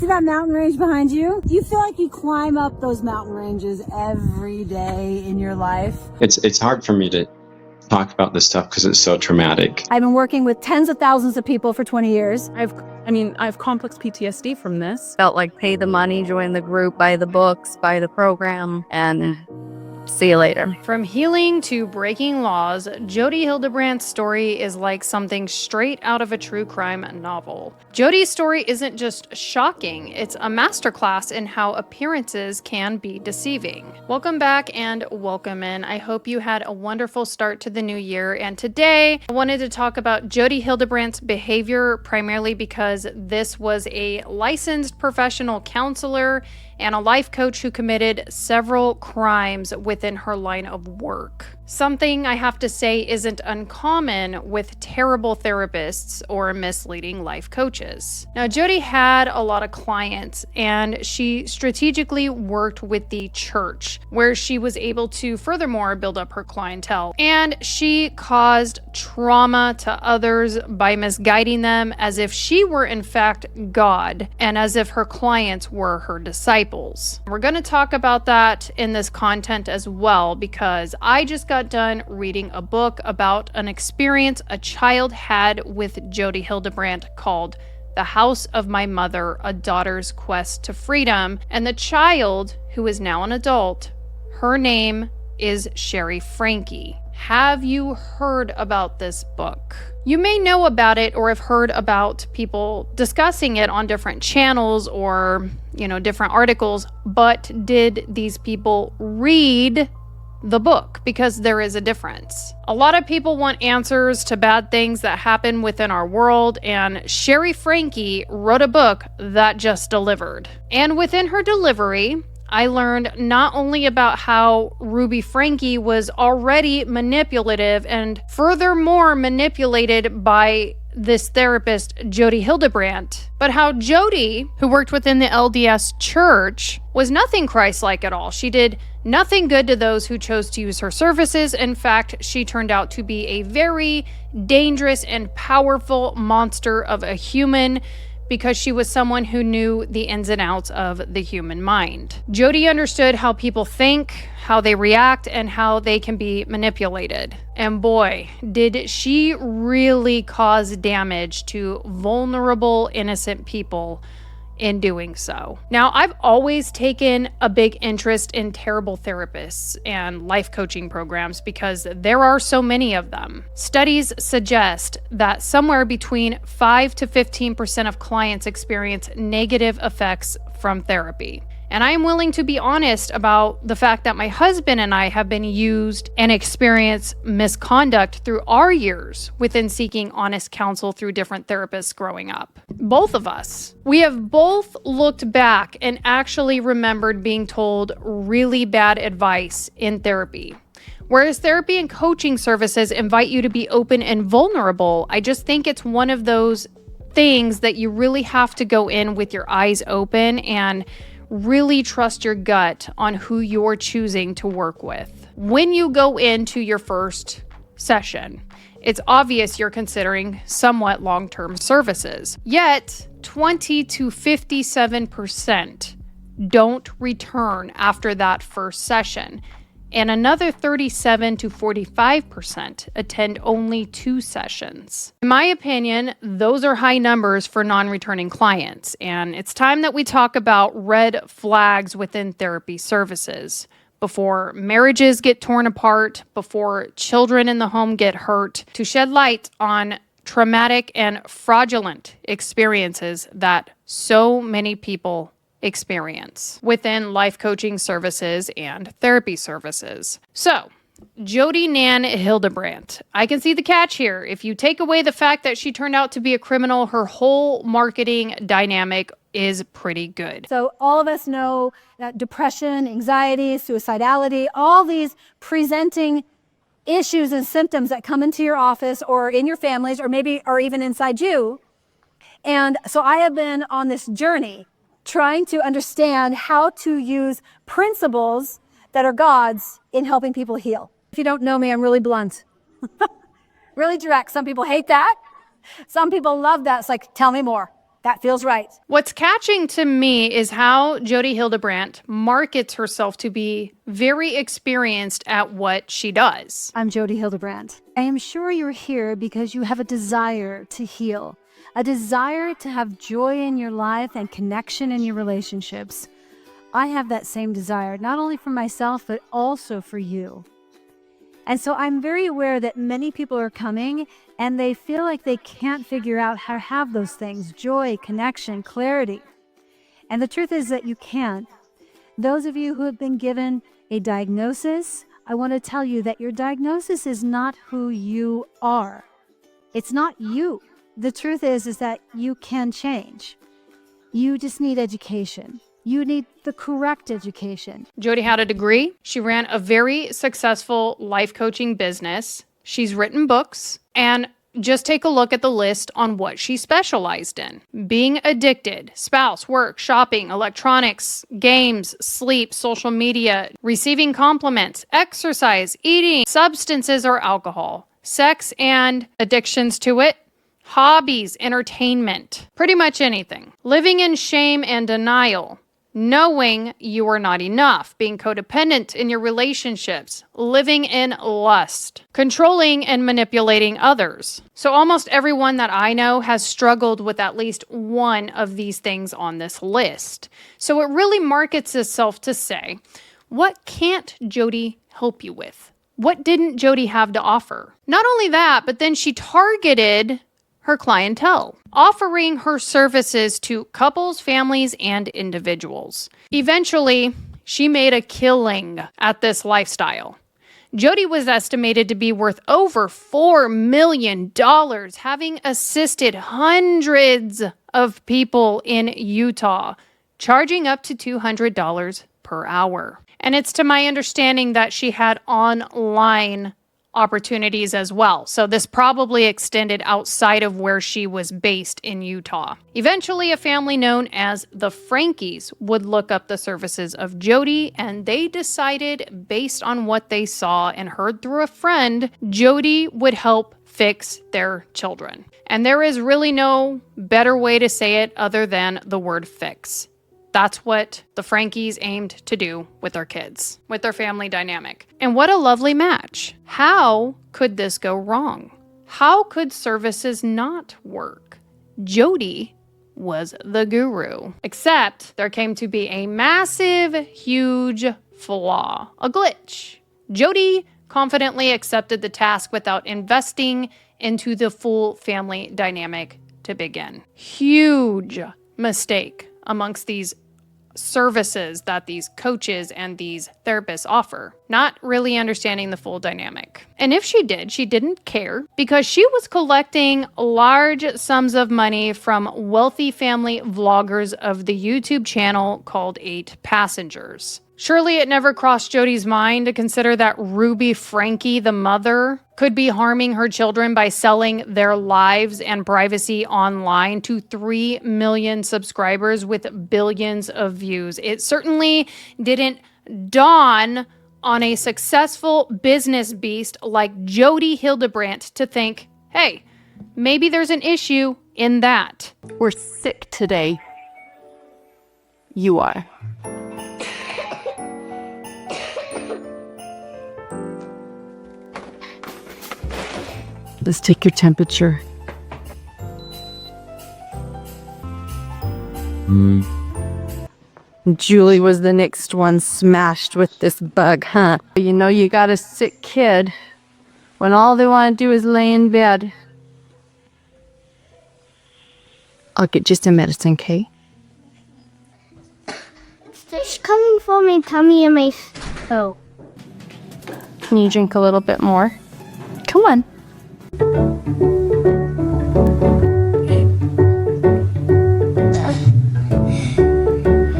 See that mountain range behind you? Do you feel like you climb up those mountain ranges every day in your life? It's hard for me to talk about this stuff because it's so traumatic. I've been working with tens of thousands of people for 20 years. I have complex PTSD from this. Felt like pay the money, join the group, buy the books, buy the program, and see you later. From healing to breaking laws, Jody Hildebrandt's story is like something straight out of a true crime novel. Jody's story isn't just shocking, it's a masterclass in how appearances can be deceiving. Welcome back and welcome in. I hope you had a wonderful start to the new year, and today I wanted to talk about Jody Hildebrandt's behavior primarily because this was a licensed professional counselor and a life coach who committed several crimes within her line of work. Something I have to say isn't uncommon with terrible therapists or misleading life coaches. Now, Jody had a lot of clients, and she strategically worked with the church, where she was able to furthermore build up her clientele. And she caused trauma to others by misguiding them as if she were in fact God, and as if her clients were her disciples. We're going to talk about that in this content as well, because I just got done reading a book about an experience a child had with Jody Hildebrandt called The House of My Mother, A Daughter's Quest to Freedom. And the child, who is now an adult, her name is Frankie. Have you heard about this book? You may know about it or have heard about people discussing it on different channels or, different articles, but did these people read the book? Because there is a difference. A lot of people want answers to bad things that happen within our world, and Frankie wrote a book that just delivered. And within her delivery, I learned not only about how Ruby Frankie was already manipulative and furthermore manipulated by this therapist, Jody Hildebrandt, but how Jody, who worked within the LDS church, was nothing Christ-like at all. She did nothing good to those who chose to use her services. In fact, she turned out to be a very dangerous and powerful monster of a human, because she was someone who knew the ins and outs of the human mind. Jody understood how people think, how they react, and how they can be manipulated. And boy, did she really cause damage to vulnerable, innocent people in doing so. Now, I've always taken a big interest in terrible therapists and life coaching programs because there are so many of them. Studies suggest that somewhere between 5 to 15% of clients experience negative effects from therapy. And I am willing to be honest about the fact that my husband and I have been used and experienced misconduct through our years within seeking honest counsel through different therapists growing up. Both of us. We have both looked back and actually remembered being told really bad advice in therapy. Whereas therapy and coaching services invite you to be open and vulnerable, I just think it's one of those things that you really have to go in with your eyes open and really trust your gut on who you're choosing to work with. When you go into your first session, it's obvious you're considering somewhat long-term services. Yet, 20 to 57% don't return after that first session, and another 37 to 45% attend only 2 sessions. In my opinion, those are high numbers for non-returning clients, and it's time that we talk about red flags within therapy services. Before marriages get torn apart, before children in the home get hurt, to shed light on traumatic and fraudulent experiences that so many people experience within life coaching services and therapy services. So, Jody Nan Hildebrandt. I can see the catch here. If you take away the fact that she turned out to be a criminal, her whole marketing dynamic is pretty good. So all of us know that depression, anxiety, suicidality, all these presenting issues and symptoms that come into your office or in your families or maybe are even inside you. And so I have been on this journey trying to understand how to use principles that are God's in helping people heal. If you don't know me, I'm really blunt, really direct. Some people hate that. Some people love that. It's like, tell me more. That feels right. What's catching to me is how Jody Hildebrandt markets herself to be very experienced at what she does. I'm Jody Hildebrandt. I am sure you're here because you have a desire to heal, a desire to have joy in your life and connection in your relationships. I have that same desire, not only for myself, but also for you. And so I'm very aware that many people are coming and they feel like they can't figure out how to have those things: joy, connection, clarity. And the truth is that you can. Those of you who have been given a diagnosis, I want to tell you that your diagnosis is not who you are. It's not you. The truth is that you can change. You just need education. You need the correct education. Jody had a degree. She ran a very successful life coaching business. She's written books. And just take a look at the list on what she specialized in: being addicted, spouse, work, shopping, electronics, games, sleep, social media, receiving compliments, exercise, eating, substances or alcohol, sex and addictions to it, hobbies, entertainment, pretty much anything. Living in shame and denial, knowing you are not enough, being codependent in your relationships, living in lust, controlling and manipulating others. So almost everyone that I know has struggled with at least one of these things on this list. So it really markets itself to say, what can't Jody help you with? What didn't Jody have to offer? Not only that, but then she targeted her clientele, offering her services to couples, families, and individuals. Eventually, she made a killing at this lifestyle. Jody was estimated to be worth over $4 million, having assisted hundreds of people in Utah, charging up to $200 per hour. And it's to my understanding that she had online opportunities as well. So this probably extended outside of where she was based in Utah. Eventually, a family known as the Frankies would look up the services of Jody, and they decided, based on what they saw and heard through a friend, Jody would help fix their children. And there is really no better way to say it other than the word fix. That's what the Frankies aimed to do with their kids, with their family dynamic. And what a lovely match. How could this go wrong? How could services not work? Jody was the guru. Except there came to be a massive, huge flaw, a glitch. Jody confidently accepted the task without investing into the full family dynamic to begin. Huge mistake amongst these services that these coaches and these therapists offer, not really understanding the full dynamic. And if she did, she didn't care because she was collecting large sums of money from wealthy family vloggers of the YouTube channel called 8 Passengers. Surely it never crossed Jody's mind to consider that Ruby Frankie, the mother, could be harming her children by selling their lives and privacy online to 3 million subscribers with billions of views. It certainly didn't dawn on a successful business beast like Jody Hildebrandt to think, hey, maybe there's an issue in that. We're sick today. You are. Let's take your temperature. Julie was the next one smashed with this bug, huh? You know you got a sick kid when all they want to do is lay in bed. I'll get you some medicine, okay? It's coming for my tummy and my... Oh. Can you drink a little bit more? Come on.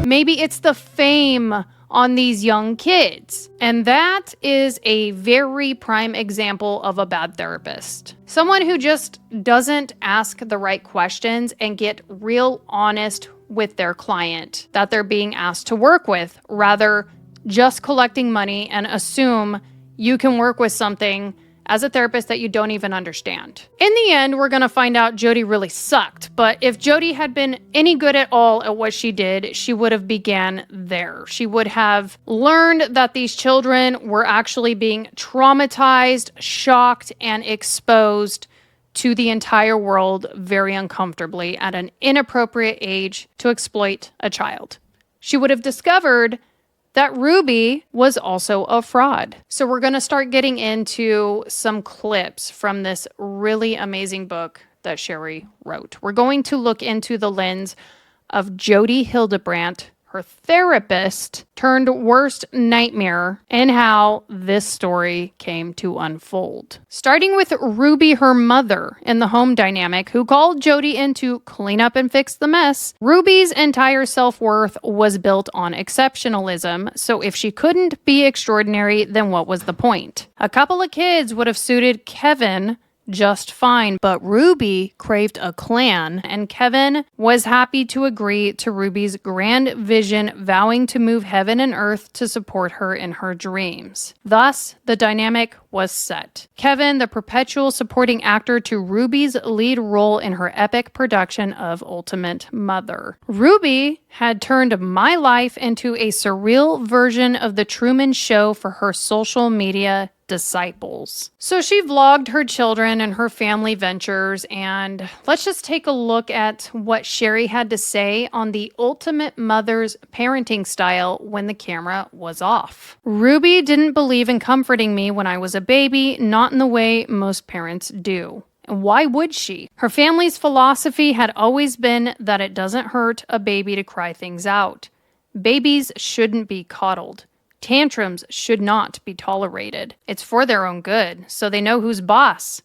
Maybe it's the fame on these young kids. And that is a very prime example of a bad therapist. Someone who just doesn't ask the right questions and get real honest with their client that they're being asked to work with, rather just collecting money and assume you can work with something as a therapist that you don't even understand. In the end, we're going to find out Jody really sucked, but if Jody had been any good at all at what she did, she would have began there. She would have learned that these children were actually being traumatized, shocked, and exposed to the entire world very uncomfortably at an inappropriate age to exploit a child. She would have discovered that Ruby was also a fraud. So we're going to start getting into some clips from this really amazing book that Sherry wrote. We're going to look into the lens of Jody Hildebrandt, her therapist turned worst nightmare, and how this story came to unfold. Starting with Ruby, her mother, in the home dynamic, who called Jody in to clean up and fix the mess. Ruby's entire self-worth was built on exceptionalism, so if she couldn't be extraordinary, then what was the point? A couple of kids would have suited Kevin just fine, but Ruby craved a clan, and Kevin was happy to agree to Ruby's grand vision, vowing to move heaven and earth to support her in her dreams. Thus, the dynamic was set. Kevin, the perpetual supporting actor to Ruby's lead role in her epic production of Ultimate Mother. Ruby had turned my life into a surreal version of the Truman Show for her social media disciples. So she vlogged her children and her family ventures, and let's just take a look at what Sherry had to say on the Ultimate Mother's parenting style when the camera was off. Ruby didn't believe in comforting me when I was a baby, not in the way most parents do. And why would she? Her family's philosophy had always been that it doesn't hurt a baby to cry things out. Babies shouldn't be coddled. Tantrums should not be tolerated. It's for their own good, so they know who's boss.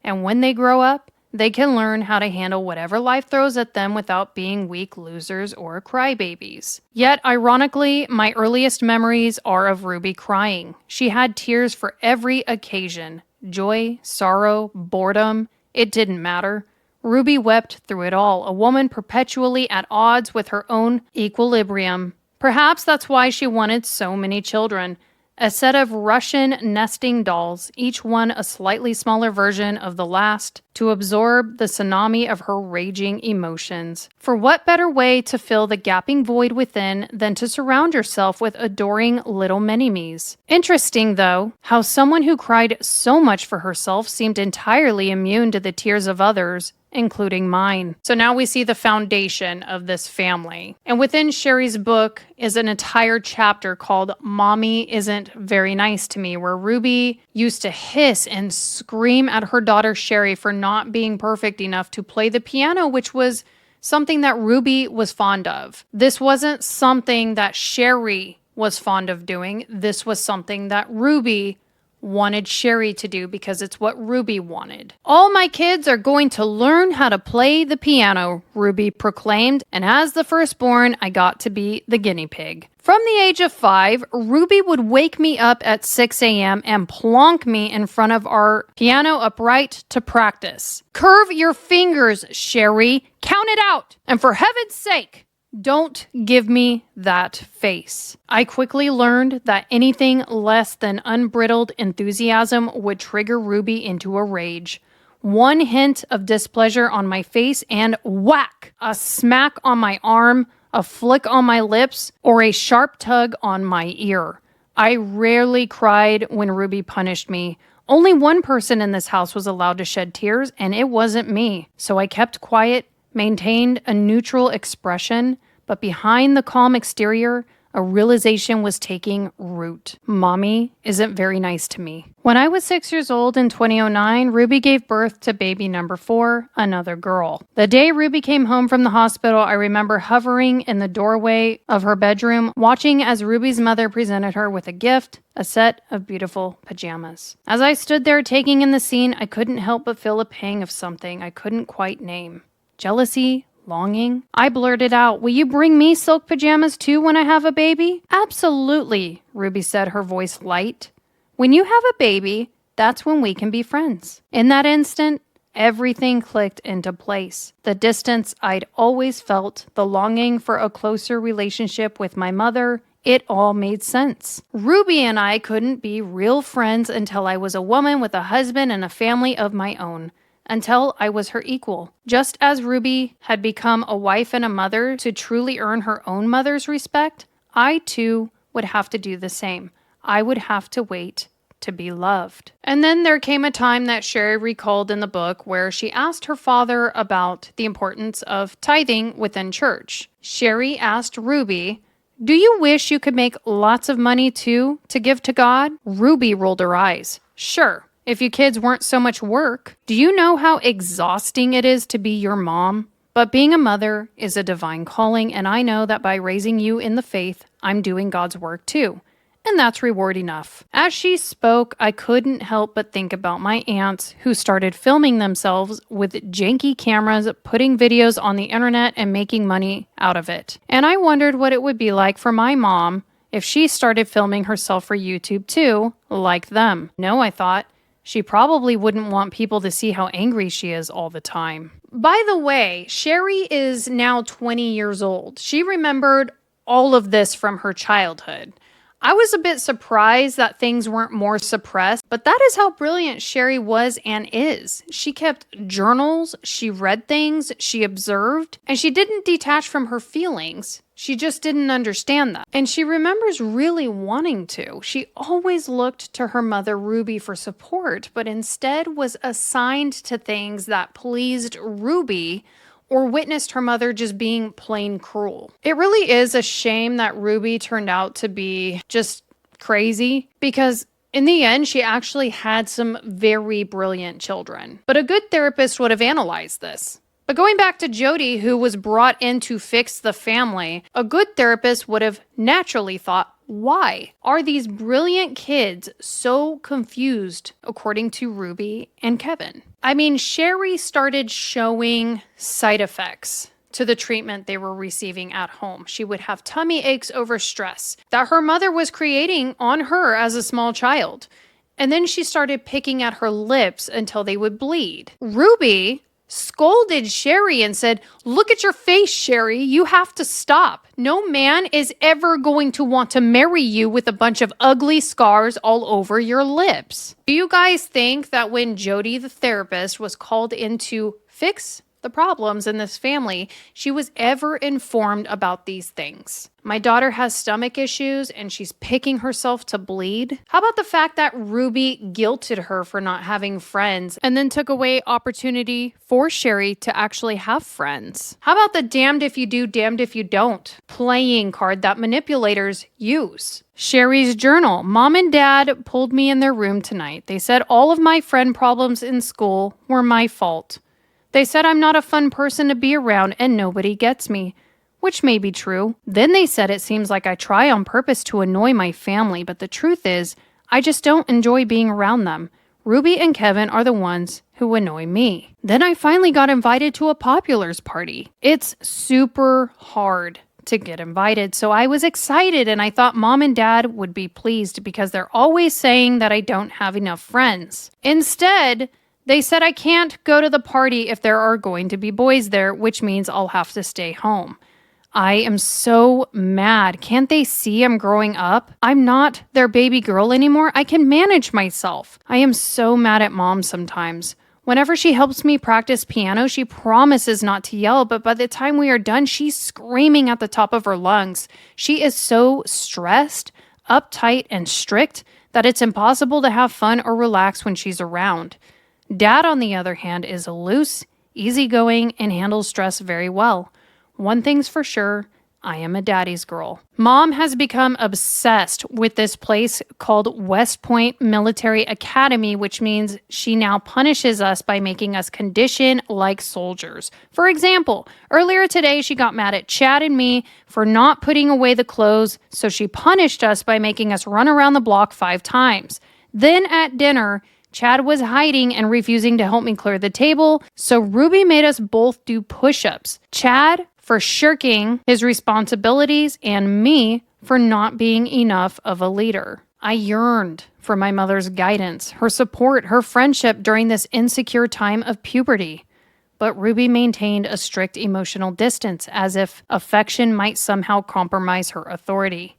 And when they grow up, they can learn how to handle whatever life throws at them without being weak losers or crybabies. Yet, ironically, my earliest memories are of Ruby crying. She had tears for every occasion. Joy, sorrow, boredom, it didn't matter. Ruby wept through it all, a woman perpetually at odds with her own equilibrium. Perhaps that's why she wanted so many children. A set of Russian nesting dolls, each one a slightly smaller version of the last, to absorb the tsunami of her raging emotions. For what better way to fill the gaping void within than to surround yourself with adoring little mini-me's? Interesting, though, how someone who cried so much for herself seemed entirely immune to the tears of others, including mine. So now we see the foundation of this family. And within Sherry's book is an entire chapter called Mommy Isn't Very Nice to Me, where Ruby used to hiss and scream at her daughter Sherry for not being perfect enough to play the piano, which was something that Ruby was fond of. This wasn't something that Sherry was fond of doing. This was something that Ruby wanted Sherry to do because it's what Ruby wanted. All my kids are going to learn how to play the piano, Ruby proclaimed, and as the firstborn, I got to be the guinea pig. From the age of 5, Ruby would wake me up at 6 a.m. and plonk me in front of our piano upright to practice. Curve your fingers, Sherry. Count it out. And for heaven's sake, don't give me that face. I quickly learned that anything less than unbridled enthusiasm would trigger Ruby into a rage. One hint of displeasure on my face and whack! A smack on my arm, a flick on my lips, or a sharp tug on my ear. I rarely cried when Ruby punished me. Only one person in this house was allowed to shed tears, and it wasn't me. So I kept quiet, maintained a neutral expression, but behind the calm exterior, a realization was taking root. Mommy isn't very nice to me. When I was 6 years old in 2009, Ruby gave birth to baby number 4, another girl. The day Ruby came home from the hospital, I remember hovering in the doorway of her bedroom, watching as Ruby's mother presented her with a gift, a set of beautiful pajamas. As I stood there taking in the scene, I couldn't help but feel a pang of something I couldn't quite name. Jealousy? Longing? I blurted out, "Will you bring me silk pajamas too when I have a baby?" "Absolutely," Ruby said, her voice light. "When you have a baby, that's when we can be friends." In that instant, everything clicked into place. The distance I'd always felt, the longing for a closer relationship with my mother, It all made sense. Ruby and I couldn't be real friends until I was a woman with a husband and a family of my own. Until I was her equal. Just as Ruby had become a wife and a mother to truly earn her own mother's respect, I too would have to do the same. I would have to wait to be loved. And then there came a time that Sherry recalled in the book where she asked her father about the importance of tithing within church. Sherry asked Ruby, "Do you wish you could make lots of money too to give to God?" Ruby rolled her eyes. "Sure, if you kids weren't so much work. Do you know how exhausting it is to be your mom? But being a mother is a divine calling, and I know that by raising you in the faith, I'm doing God's work too. And that's reward enough." As she spoke, I couldn't help but think about my aunts who started filming themselves with janky cameras, putting videos on the internet and making money out of it. And I wondered what it would be like for my mom if she started filming herself for YouTube too, like them. No, I thought, she probably wouldn't want people to see how angry she is all the time. By the way, Sherry is now 20 years old. She remembered all of this from her childhood. I was a bit surprised that things weren't more suppressed, but that is how brilliant Sherry was and is. She kept journals, she read things, she observed, and she didn't detach from her feelings. She just didn't understand that. And she remembers really wanting to. She always looked to her mother Ruby for support, but instead was assigned to things that pleased Ruby or witnessed her mother just being plain cruel. It really is a shame that Ruby turned out to be just crazy, because in the end, she actually had some very brilliant children. But a good therapist would have analyzed this. But going back to Jody, who was brought in to fix the family, a good therapist would have naturally thought, why are these brilliant kids so confused, according to Ruby and Kevin? I mean, Sherry started showing side effects to the treatment they were receiving at home. She would have tummy aches over stress that her mother was creating on her as a small child. And then she started picking at her lips until they would bleed. Ruby scolded Sherry and said, "Look at your face, Sherry. You have to stop. No man is ever going to want to marry you with a bunch of ugly scars all over your lips." Do you guys think that when Jody, the therapist, was called in to fix the problems in this family, she was ever informed about these things? My daughter has stomach issues and she's picking herself to bleed. How about the fact that Ruby guilted her for not having friends and then took away opportunity for Sherry to actually have friends? How about the damned if you do, damned if you don't playing card that manipulators use? Sherry's journal. Mom and Dad pulled me in their room tonight. They said all of my friend problems in school were my fault. They said I'm not a fun person to be around and nobody gets me, which may be true. Then they said it seems like I try on purpose to annoy my family, but the truth is, I just don't enjoy being around them. Ruby and Kevin are the ones who annoy me. Then I finally got invited to a Populars party. It's super hard to get invited, so I was excited and I thought Mom and Dad would be pleased because they're always saying that I don't have enough friends. Instead, they said I can't go to the party if there are going to be boys there, which means I'll have to stay home. I am so mad. Can't they see I'm growing up? I'm not their baby girl anymore. I can manage myself. I am so mad at Mom sometimes. Whenever she helps me practice piano, she promises not to yell, but by the time we are done, she's screaming at the top of her lungs. She is so stressed, uptight, and strict that it's impossible to have fun or relax when she's around. Dad, on the other hand, is loose, easygoing, and handles stress very well. One thing's for sure, I am a daddy's girl. Mom has become obsessed with this place called West Point Military Academy, which means she now punishes us by making us condition like soldiers. For example, earlier today, she got mad at Chad and me for not putting away the clothes, so she punished us by making us run around the block 5 times. Then at dinner, Chad was hiding and refusing to help me clear the table, so Ruby made us both do push-ups. Chad for shirking his responsibilities and me for not being enough of a leader. I yearned for my mother's guidance, her support, her friendship during this insecure time of puberty. But Ruby maintained a strict emotional distance, as if affection might somehow compromise her authority.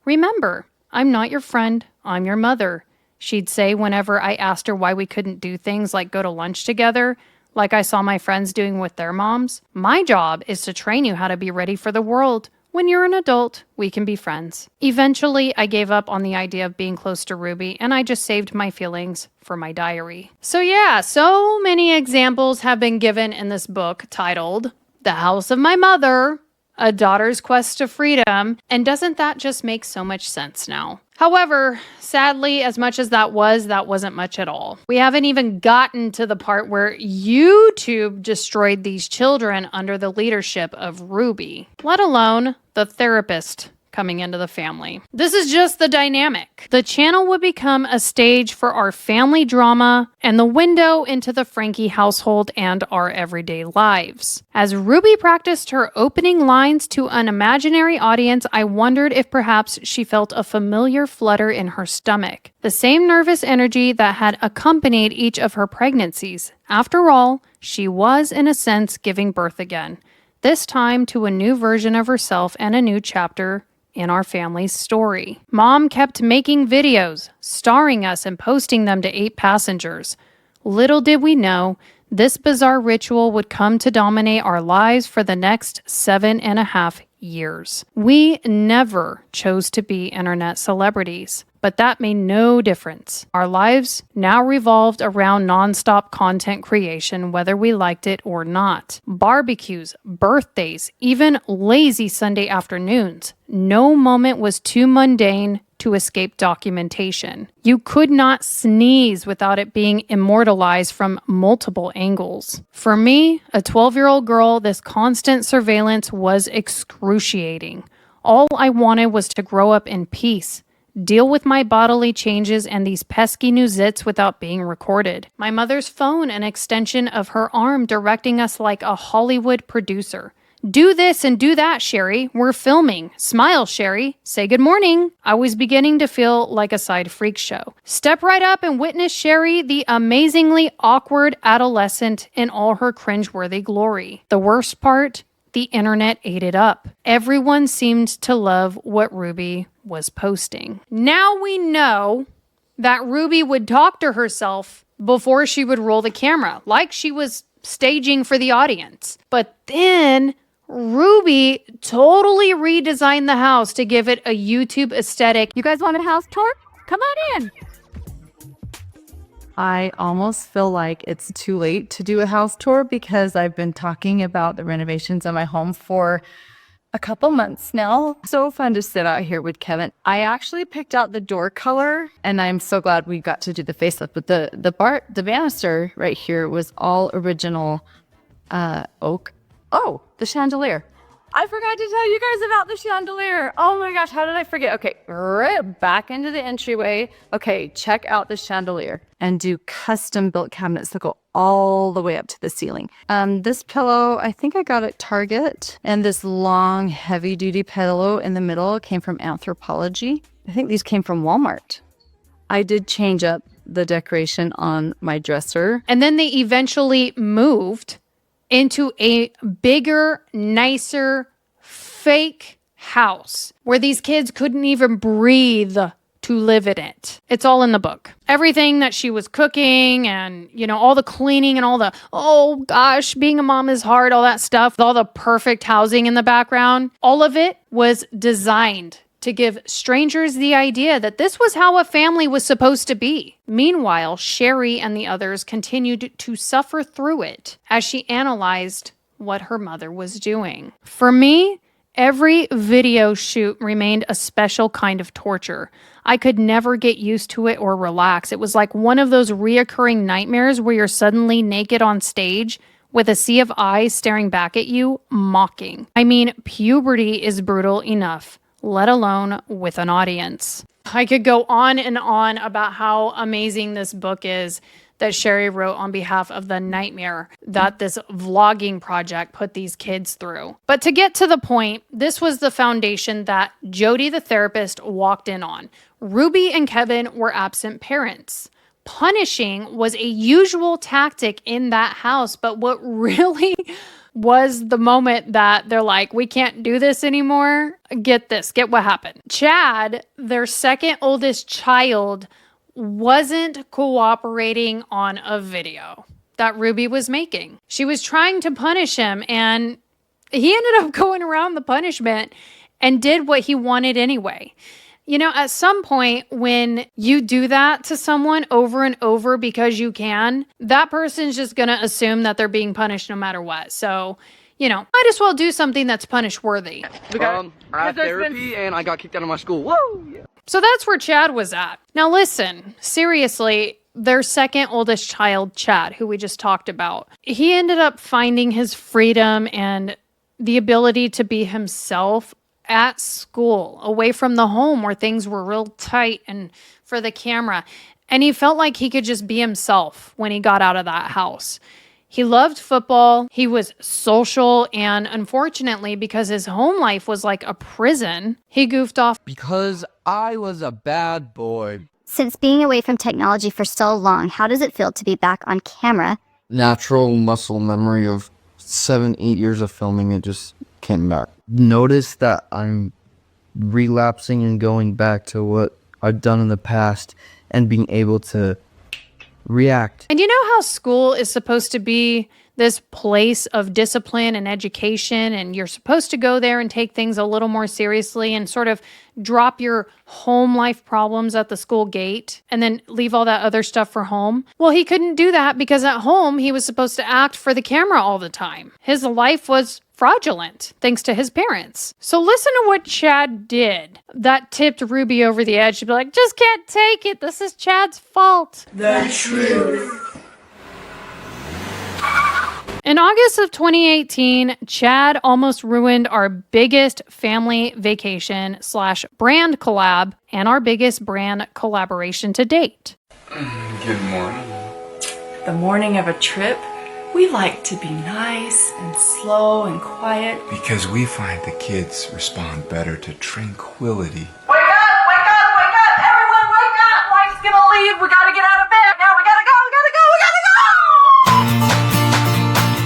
Remember, I'm not your friend, I'm your mother, she'd say whenever I asked her why we couldn't do things like go to lunch together, like I saw my friends doing with their moms. My job is to train you how to be ready for the world. When you're an adult, we can be friends. Eventually, I gave up on the idea of being close to Ruby, and I just saved my feelings for my diary. So yeah, so many examples have been given in this book titled The House of My Mother, A Daughter's Quest to Freedom, and doesn't that just make so much sense now? However, sadly, as much as that wasn't much at all. We haven't even gotten to the part where YouTube destroyed these children under the leadership of Ruby, let alone the therapist coming into the family. This is just the dynamic. The channel would become a stage for our family drama and the window into the Frankie household and our everyday lives. As Ruby practiced her opening lines to an imaginary audience, I wondered if perhaps she felt a familiar flutter in her stomach, the same nervous energy that had accompanied each of her pregnancies. After all, she was, in a sense, giving birth again, this time to a new version of herself and a new chapter in our family's story. Mom kept making videos, starring us and posting them to 8 passengers. Little did we know, this bizarre ritual would come to dominate our lives for the next 7.5 years. We never chose to be internet celebrities, but that made no difference. Our lives now revolved around nonstop content creation, whether we liked it or not. Barbecues, birthdays, even lazy Sunday afternoons. No moment was too mundane to escape documentation. You could not sneeze without it being immortalized from multiple angles. For me, a 12-year-old girl, this constant surveillance was excruciating. All I wanted was to grow up in peace, deal with my bodily changes and these pesky new zits without being recorded. My mother's phone, an extension of her arm, directing us like a Hollywood producer. Do this and do that, Sherry. We're filming. Smile, Sherry. Say good morning. I was beginning to feel like a side freak show. Step right up and witness Sherry, the amazingly awkward adolescent in all her cringeworthy glory. The worst part? The internet ate it up. Everyone seemed to love what Ruby was posting. Now we know that Ruby would talk to herself before she would roll the camera, like she was staging for the audience. But then Ruby totally redesigned the house to give it a YouTube aesthetic. You guys want a house tour? Come on in. I almost feel like it's too late to do a house tour because I've been talking about the renovations of my home for a couple months now. So fun to sit out here with Kevin. I actually picked out the door color and I'm so glad we got to do the facelift. But the banister right here was all original oak. Oh, the chandelier. I forgot to tell you guys about the chandelier. Oh my gosh, how did I forget? Okay, right back into the entryway. Okay, check out the chandelier and do custom built cabinets that go all the way up to the ceiling. This pillow, I think I got at Target, and this long, heavy duty pillow in the middle came from Anthropologie. I think these came from Walmart. I did change up the decoration on my dresser. And then they eventually moved into a bigger, nicer, fake house where these kids couldn't even breathe to live in it. It's all in the book. Everything that she was cooking and, all the cleaning and all the, oh gosh, being a mom is hard, all that stuff, all the perfect housing in the background, all of it was designed to give strangers the idea that this was how a family was supposed to be. Meanwhile, Sherry and the others continued to suffer through it as she analyzed what her mother was doing. For me, every video shoot remained a special kind of torture. I could never get used to it or relax. It was like one of those reoccurring nightmares where you're suddenly naked on stage with a sea of eyes staring back at you, mocking. I mean, puberty is brutal enough, let alone with an audience. I could go on and on about how amazing this book is that Sherry wrote on behalf of the nightmare that this vlogging project put these kids through. But to get to the point, this was the foundation that Jody the therapist walked in on. Ruby and Kevin were absent parents. Punishing was a usual tactic in that house, but what really was the moment that they're like, we can't do this anymore. Get this, get what happened. Chad, their second oldest child, wasn't cooperating on a video that Ruby was making. She was trying to punish him, and he ended up going around the punishment and did what he wanted anyway. You know, at some point when you do that to someone over and over because you can, that person's just going to assume that they're being punished no matter what. So, you know, might as well do something that's punish worthy. I have therapy and I got kicked out of my school. Whoa! Yeah. So that's where Chad was at. Now listen, seriously, their second oldest child, Chad, who we just talked about, he ended up finding his freedom and the ability to be himself at school, away from the home where things were real tight and for the camera. And he felt like he could just be himself when he got out of that house. He loved football. He was social. And unfortunately, because his home life was like a prison, he goofed off. Because I was a bad boy. Since being away from technology for so long, how does it feel to be back on camera? Natural muscle memory of 7-8 years of filming, it just came back. Notice that I'm relapsing and going back to what I've done in the past and being able to react. And you know how school is supposed to be this place of discipline and education, and you're supposed to go there and take things a little more seriously and sort of drop your home life problems at the school gate and then leave all that other stuff for home? Well, he couldn't do that because at home he was supposed to act for the camera all the time. His life was fraudulent thanks to his parents. So listen to what Chad did that tipped Ruby over the edge to be like, just can't take it. This is Chad's fault. The truth. In August of 2018, Chad almost ruined our biggest family vacation / brand collab and our biggest brand collaboration to date. Good morning. The morning of a trip, we like to be nice and slow and quiet. Because we find the kids respond better to tranquility. Wake up! Wake up! Wake up! Everyone wake up! Wife's gonna leave. We gotta get out of bed. Now we gotta go. We gotta go. We gotta go!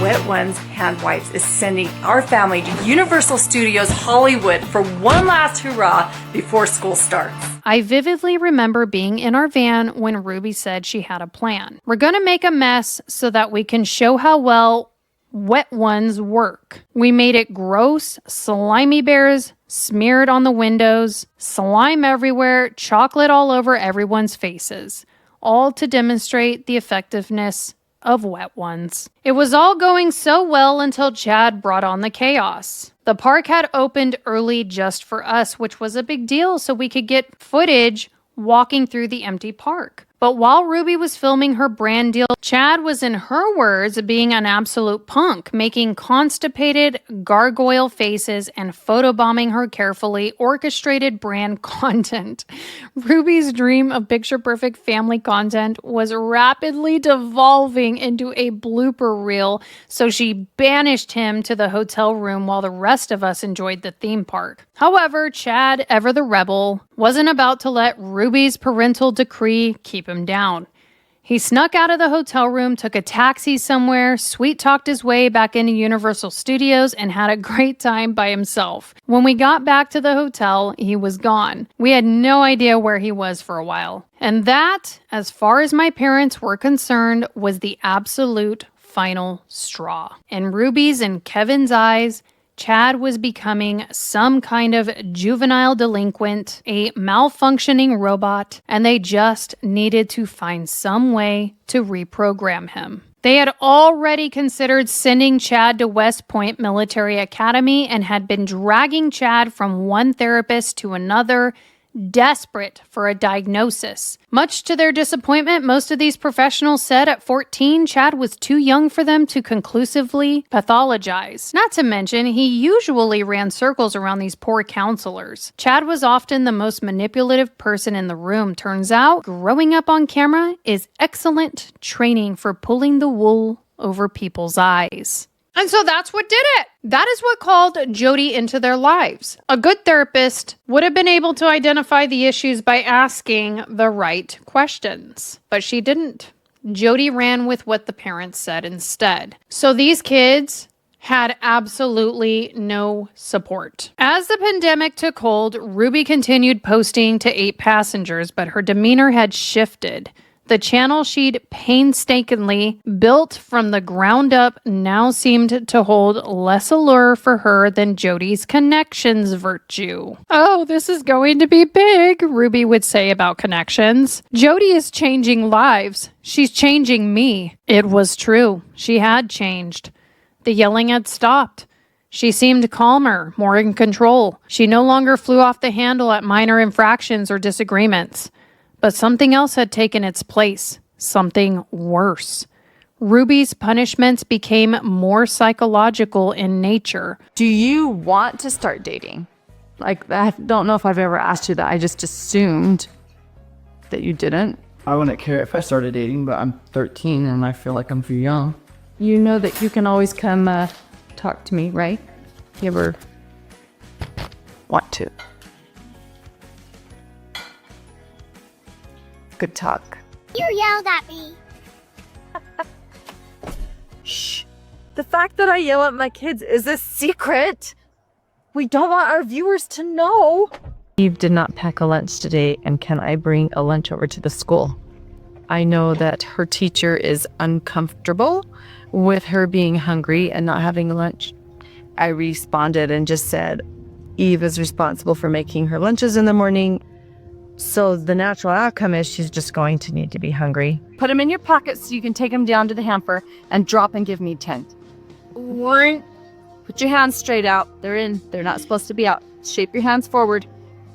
Wet Ones Hand Wipes is sending our family to Universal Studios Hollywood for one last hurrah before school starts. I vividly remember being in our van when Ruby said she had a plan. We're going to make a mess so that we can show how well Wet Ones work. We made it gross, slimy bears smeared on the windows, slime everywhere, chocolate all over everyone's faces, all to demonstrate the effectiveness of Wet Ones. It was all going so well until Chad brought on the chaos. The park had opened early just for us, which was a big deal so we could get footage walking through the empty park. But while Ruby was filming her brand deal, Chad was, in her words, being an absolute punk, making constipated gargoyle faces and photobombing her carefully orchestrated brand content. Ruby's dream of picture-perfect family content was rapidly devolving into a blooper reel, so she banished him to the hotel room while the rest of us enjoyed the theme park. However, Chad, ever the rebel, wasn't about to let Ruby's parental decree keep him down. He snuck out of the hotel room, took a taxi somewhere, sweet-talked his way back into Universal Studios, and had a great time by himself. When we got back to the hotel, he was gone. We had no idea where he was for a while. And that, as far as my parents were concerned, was the absolute final straw. In Ruby's and Kevin's eyes, Chad was becoming some kind of juvenile delinquent, a malfunctioning robot, and they just needed to find some way to reprogram him. They had already considered sending Chad to West Point Military Academy and had been dragging Chad from one therapist to another, desperate for a diagnosis. Much to their disappointment, most of these professionals said at 14, Chad was too young for them to conclusively pathologize. Not to mention, he usually ran circles around these poor counselors. Chad was often the most manipulative person in the room. Turns out, growing up on camera is excellent training for pulling the wool over people's eyes. And so that's what did it. That is what called Jody into their lives. A good therapist would have been able to identify the issues by asking the right questions, but she didn't. Jody ran with what the parents said instead. So these kids had absolutely no support. As the pandemic took hold, Ruby continued posting to 8 passengers, but her demeanor had shifted. The channel she'd painstakingly built from the ground up now seemed to hold less allure for her than Jody's connections virtue. "Oh, this is going to be big," Ruby would say about connections. "Jody is changing lives. She's changing me." It was true. She had changed. The yelling had stopped. She seemed calmer, more in control. She no longer flew off the handle at minor infractions or disagreements. But something else had taken its place, something worse. Ruby's punishments became more psychological in nature. Do you want to start dating? Like, I don't know if I've ever asked you that. I just assumed that you didn't. I wouldn't care if I started dating, but I'm 13 and I feel like I'm too young. You know that you can always come talk to me, right? If you ever want to. Good talk. You yelled at me. Shh. The fact that I yell at my kids is a secret. We don't want our viewers to know. Eve did not pack a lunch today, and can I bring a lunch over to the school? I know that her teacher is uncomfortable with her being hungry and not having lunch. I responded and just said, Eve is responsible for making her lunches in the morning. So the natural outcome is she's just going to need to be hungry. Put them in your pocket so you can take them down to the hamper and drop and give me 10. One. Put your hands straight out. They're in. They're not supposed to be out. Shape your hands forward.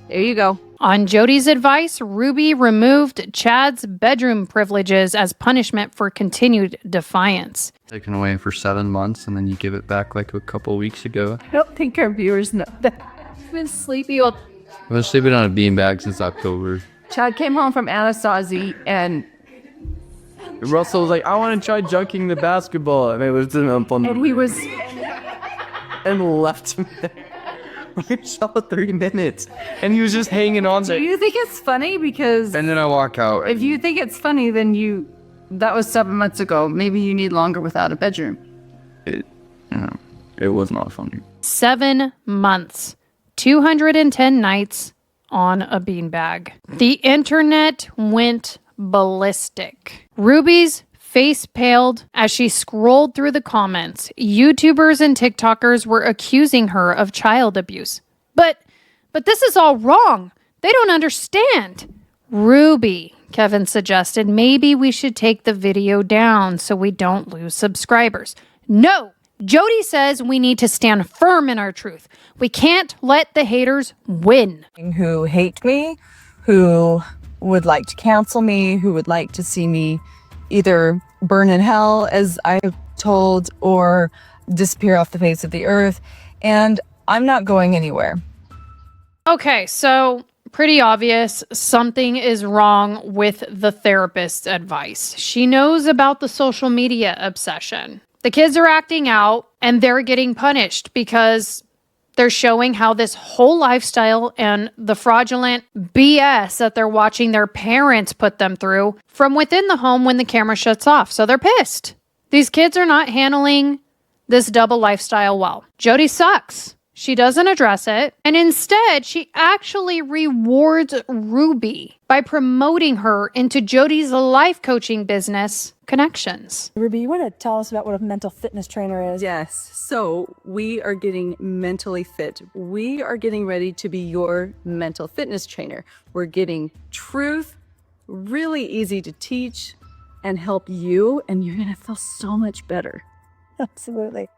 There you go. On Jody's advice, Ruby removed Chad's bedroom privileges as punishment for continued defiance. Taken away for 7 months and then you give it back like a couple weeks ago. I don't think our viewers know that. I've been sleepy all. I've been sleeping on a beanbag since October. Chad came home from Anasazi and Russell was like, I want to try junking the basketball. And I lifted him up on he was and left him there. We saw 3 minutes. And he was just hanging on Do there. you think it's funny? Because And then I walk out. if you think it's funny, then that was 7 months ago. Maybe you need longer without a bedroom. It was not funny. 7 months. 210 nights on a beanbag. The internet went ballistic. Ruby's face paled as she scrolled through the comments. YouTubers and TikTokers were accusing her of child abuse. But this is all wrong. They don't understand. Ruby, Kevin suggested, maybe we should take the video down so we don't lose subscribers. No! Jody says we need to stand firm in our truth. We can't let the haters win. Who hate me, who would like to cancel me, who would like to see me either burn in hell, as I've told, or disappear off the face of the earth. And I'm not going anywhere. Okay, so pretty obvious something is wrong with the therapist's advice. She knows about the social media obsession. The kids are acting out and they're getting punished because they're showing how this whole lifestyle and the fraudulent BS that they're watching their parents put them through from within the home when the camera shuts off. So they're pissed. These kids are not handling this double lifestyle well. Jody sucks. She doesn't address it, and instead, she actually rewards Ruby by promoting her into Jody's life coaching business, Connections. Ruby, you want to tell us about what a mental fitness trainer is? Yes, so we are getting mentally fit. We are getting ready to be your mental fitness trainer. We're getting truth, really easy to teach and help you, and you're going to feel so much better. Absolutely.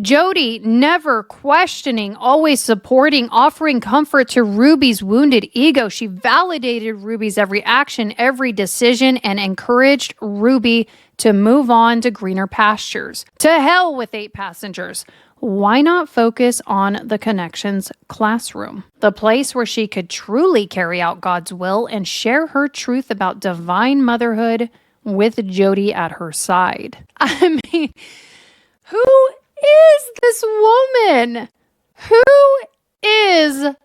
Jody, never questioning, always supporting, offering comfort to Ruby's wounded ego. She validated Ruby's every action, every decision, and encouraged Ruby to move on to greener pastures. To hell with 8 passengers. Why not focus on the Connections classroom? The place where she could truly carry out God's will and share her truth about divine motherhood with Jody at her side. I mean, who is this woman? Who is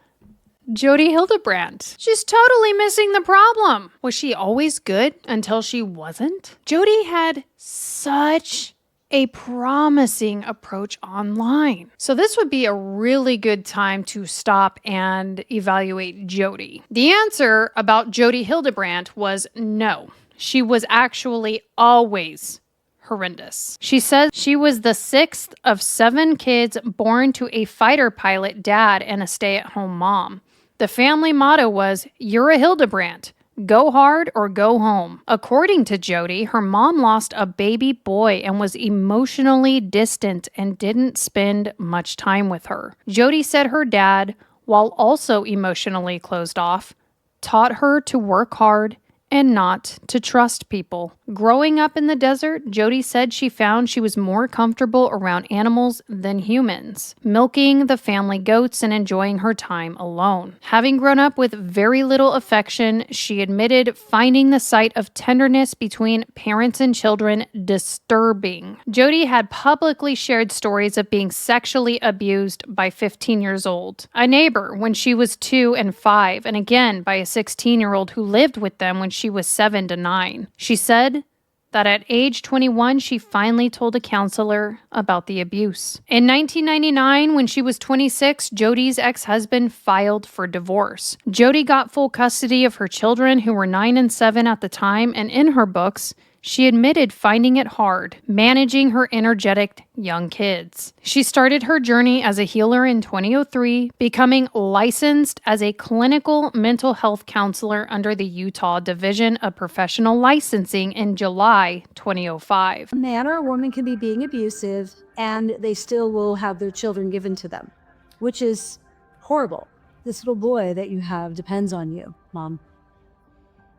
Jody Hildebrand? She's totally missing the problem. Was she always good until she wasn't? Jody had such a promising approach online. So this would be a really good time to stop and evaluate Jody. The answer about Jody Hildebrandt was no. She was actually always horrendous. She says she was the 6th of 7 kids born to a fighter pilot dad and a stay-at-home mom. The family motto was, "You're a Hildebrandt. Go hard or go home." According to Jody, her mom lost a baby boy and was emotionally distant and didn't spend much time with her. Jody said her dad, while also emotionally closed off, taught her to work hard and not to trust people. Growing up in the desert, Jody said she found she was more comfortable around animals than humans, milking the family goats and enjoying her time alone. Having grown up with very little affection, she admitted finding the sight of tenderness between parents and children disturbing. Jody had publicly shared stories of being sexually abused by 15 years old, a neighbor when she was 2 and 5, and again by a 16-year-old who lived with them when she was 7 to 9. She said that at age 21, she finally told a counselor about the abuse. In 1999, when she was 26, Jody's ex-husband filed for divorce. Jody got full custody of her children, who were 9 and 7 at the time, and in her books, she admitted finding it hard managing her energetic young kids. She started her journey as a healer in 2003, becoming licensed as a clinical mental health counselor under the Utah Division of Professional Licensing in July 2005. A man or a woman can be being abusive and they still will have their children given to them, which is horrible. This little boy that you have depends on you, Mom.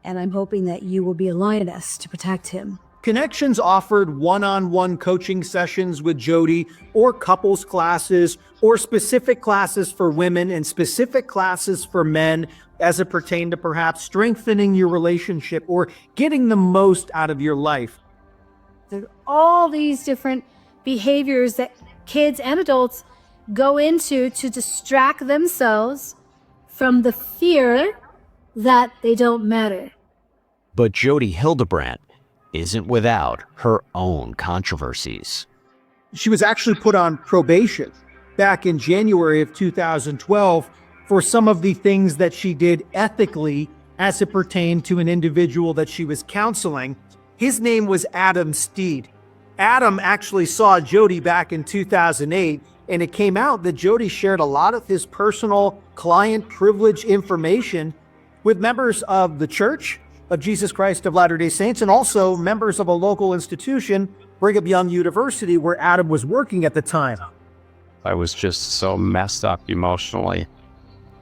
And I'm hoping that you will be a lioness to protect him. Connections offered one-on-one coaching sessions with Jody, or couples classes, or specific classes for women and specific classes for men as it pertained to perhaps strengthening your relationship or getting the most out of your life. There are all these different behaviors that kids and adults go into to distract themselves from the fear that they don't matter. But Jody Hildebrandt isn't without her own controversies. She was actually put on probation back in January of 2012 for some of the things that she did ethically as it pertained to an individual that she was counseling. His name was Adam Steed. Adam actually saw Jody back in 2008, and it came out that Jody shared a lot of his personal client privilege information with members of the Church of Jesus Christ of Latter-day Saints and also members of a local institution, Brigham Young University, where Adam was working at the time. I was just so messed up emotionally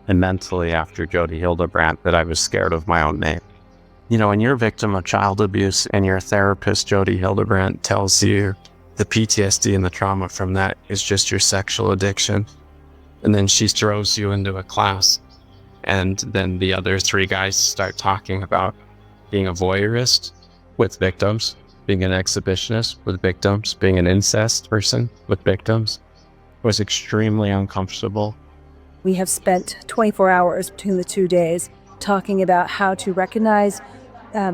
and mentally after Jody Hildebrandt that I was scared of my own name. You know, when you're a victim of child abuse and your therapist, Jody Hildebrandt, tells you the PTSD and the trauma from that is just your sexual addiction, and then she throws you into a class, and then the other 3 guys start talking about being a voyeurist with victims, being an exhibitionist with victims, being an incest person with victims, was extremely uncomfortable. We have spent 24 hours between the 2 days talking about how to recognize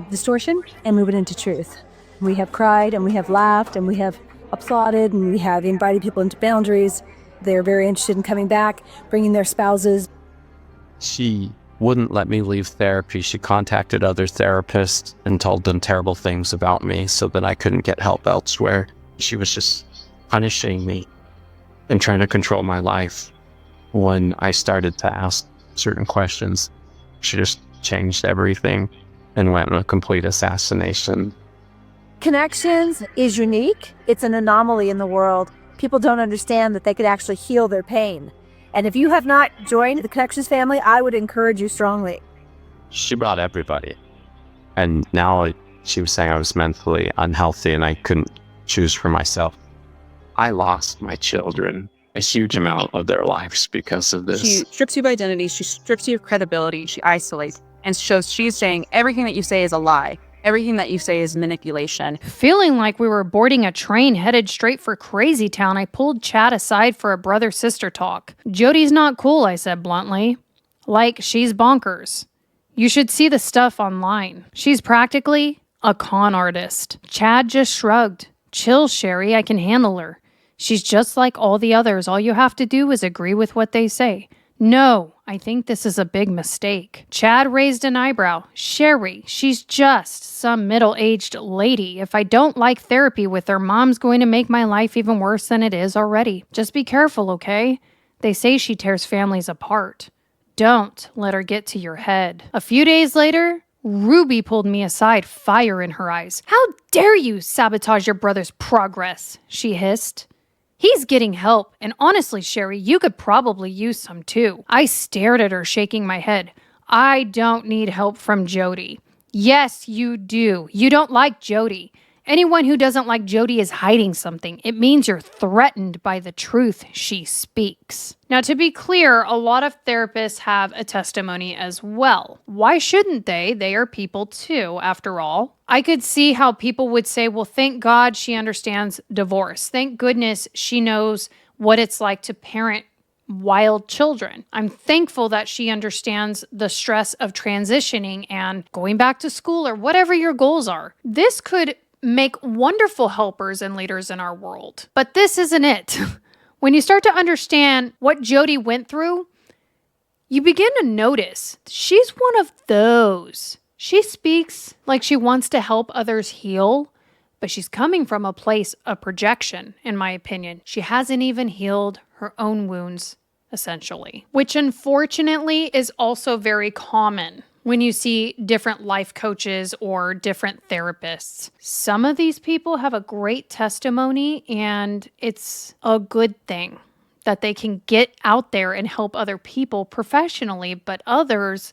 distortion and move it into truth. We have cried and we have laughed and we have applauded and we have invited people into boundaries. They're very interested in coming back, bringing their spouses. She wouldn't let me leave therapy. She contacted other therapists and told them terrible things about me so that I couldn't get help elsewhere. She was just punishing me and trying to control my life. When I started to ask certain questions, she just changed everything and went on a complete assassination. Connections is unique. It's an anomaly in the world. People don't understand that they could actually heal their pain. And if you have not joined the Connections family, I would encourage you strongly. She brought everybody. And now she was saying I was mentally unhealthy and I couldn't choose for myself. I lost my children a huge amount of their lives because of this. She strips you of identity, she strips you of credibility, she isolates, and shows she's saying everything that you say is a lie. Everything that you say is manipulation. Feeling like we were boarding a train headed straight for Crazy Town, I pulled Chad aside for a brother-sister talk. Jody's not cool, I said bluntly. Like, she's bonkers. You should see the stuff online. She's practically a con artist. Chad just shrugged. Chill, Sherry, I can handle her. She's just like all the others. All you have to do is agree with what they say. No, I think this is a big mistake. Chad raised an eyebrow. Sherry, she's just some middle-aged lady. If I don't like therapy with her, Mom's going to make my life even worse than it is already. Just be careful, okay? They say she tears families apart. Don't let her get to your head. A few days later, Ruby pulled me aside, fire in her eyes. How dare you sabotage your brother's progress, she hissed. He's getting help, and honestly, Sherry, you could probably use some too. I stared at her, shaking my head. I don't need help from Jody. Yes, you do. You don't like Jody. Anyone who doesn't like Jody is hiding something. It means you're threatened by the truth she speaks. Now, to be clear, a lot of therapists have a testimony as well. Why shouldn't they? They are people too, after all. I could see how people would say, well, thank God she understands divorce. Thank goodness she knows what it's like to parent wild children. I'm thankful that she understands the stress of transitioning and going back to school or whatever your goals are. This could make wonderful helpers and leaders in our world. But this isn't it. When you start to understand what Jody went through, you begin to notice she's one of those. She speaks like she wants to help others heal, but she's coming from a place of projection, in my opinion. She hasn't even healed her own wounds, essentially, which unfortunately is also very common when you see different life coaches or different therapists. Some of these people have a great testimony, and it's a good thing that they can get out there and help other people professionally, but others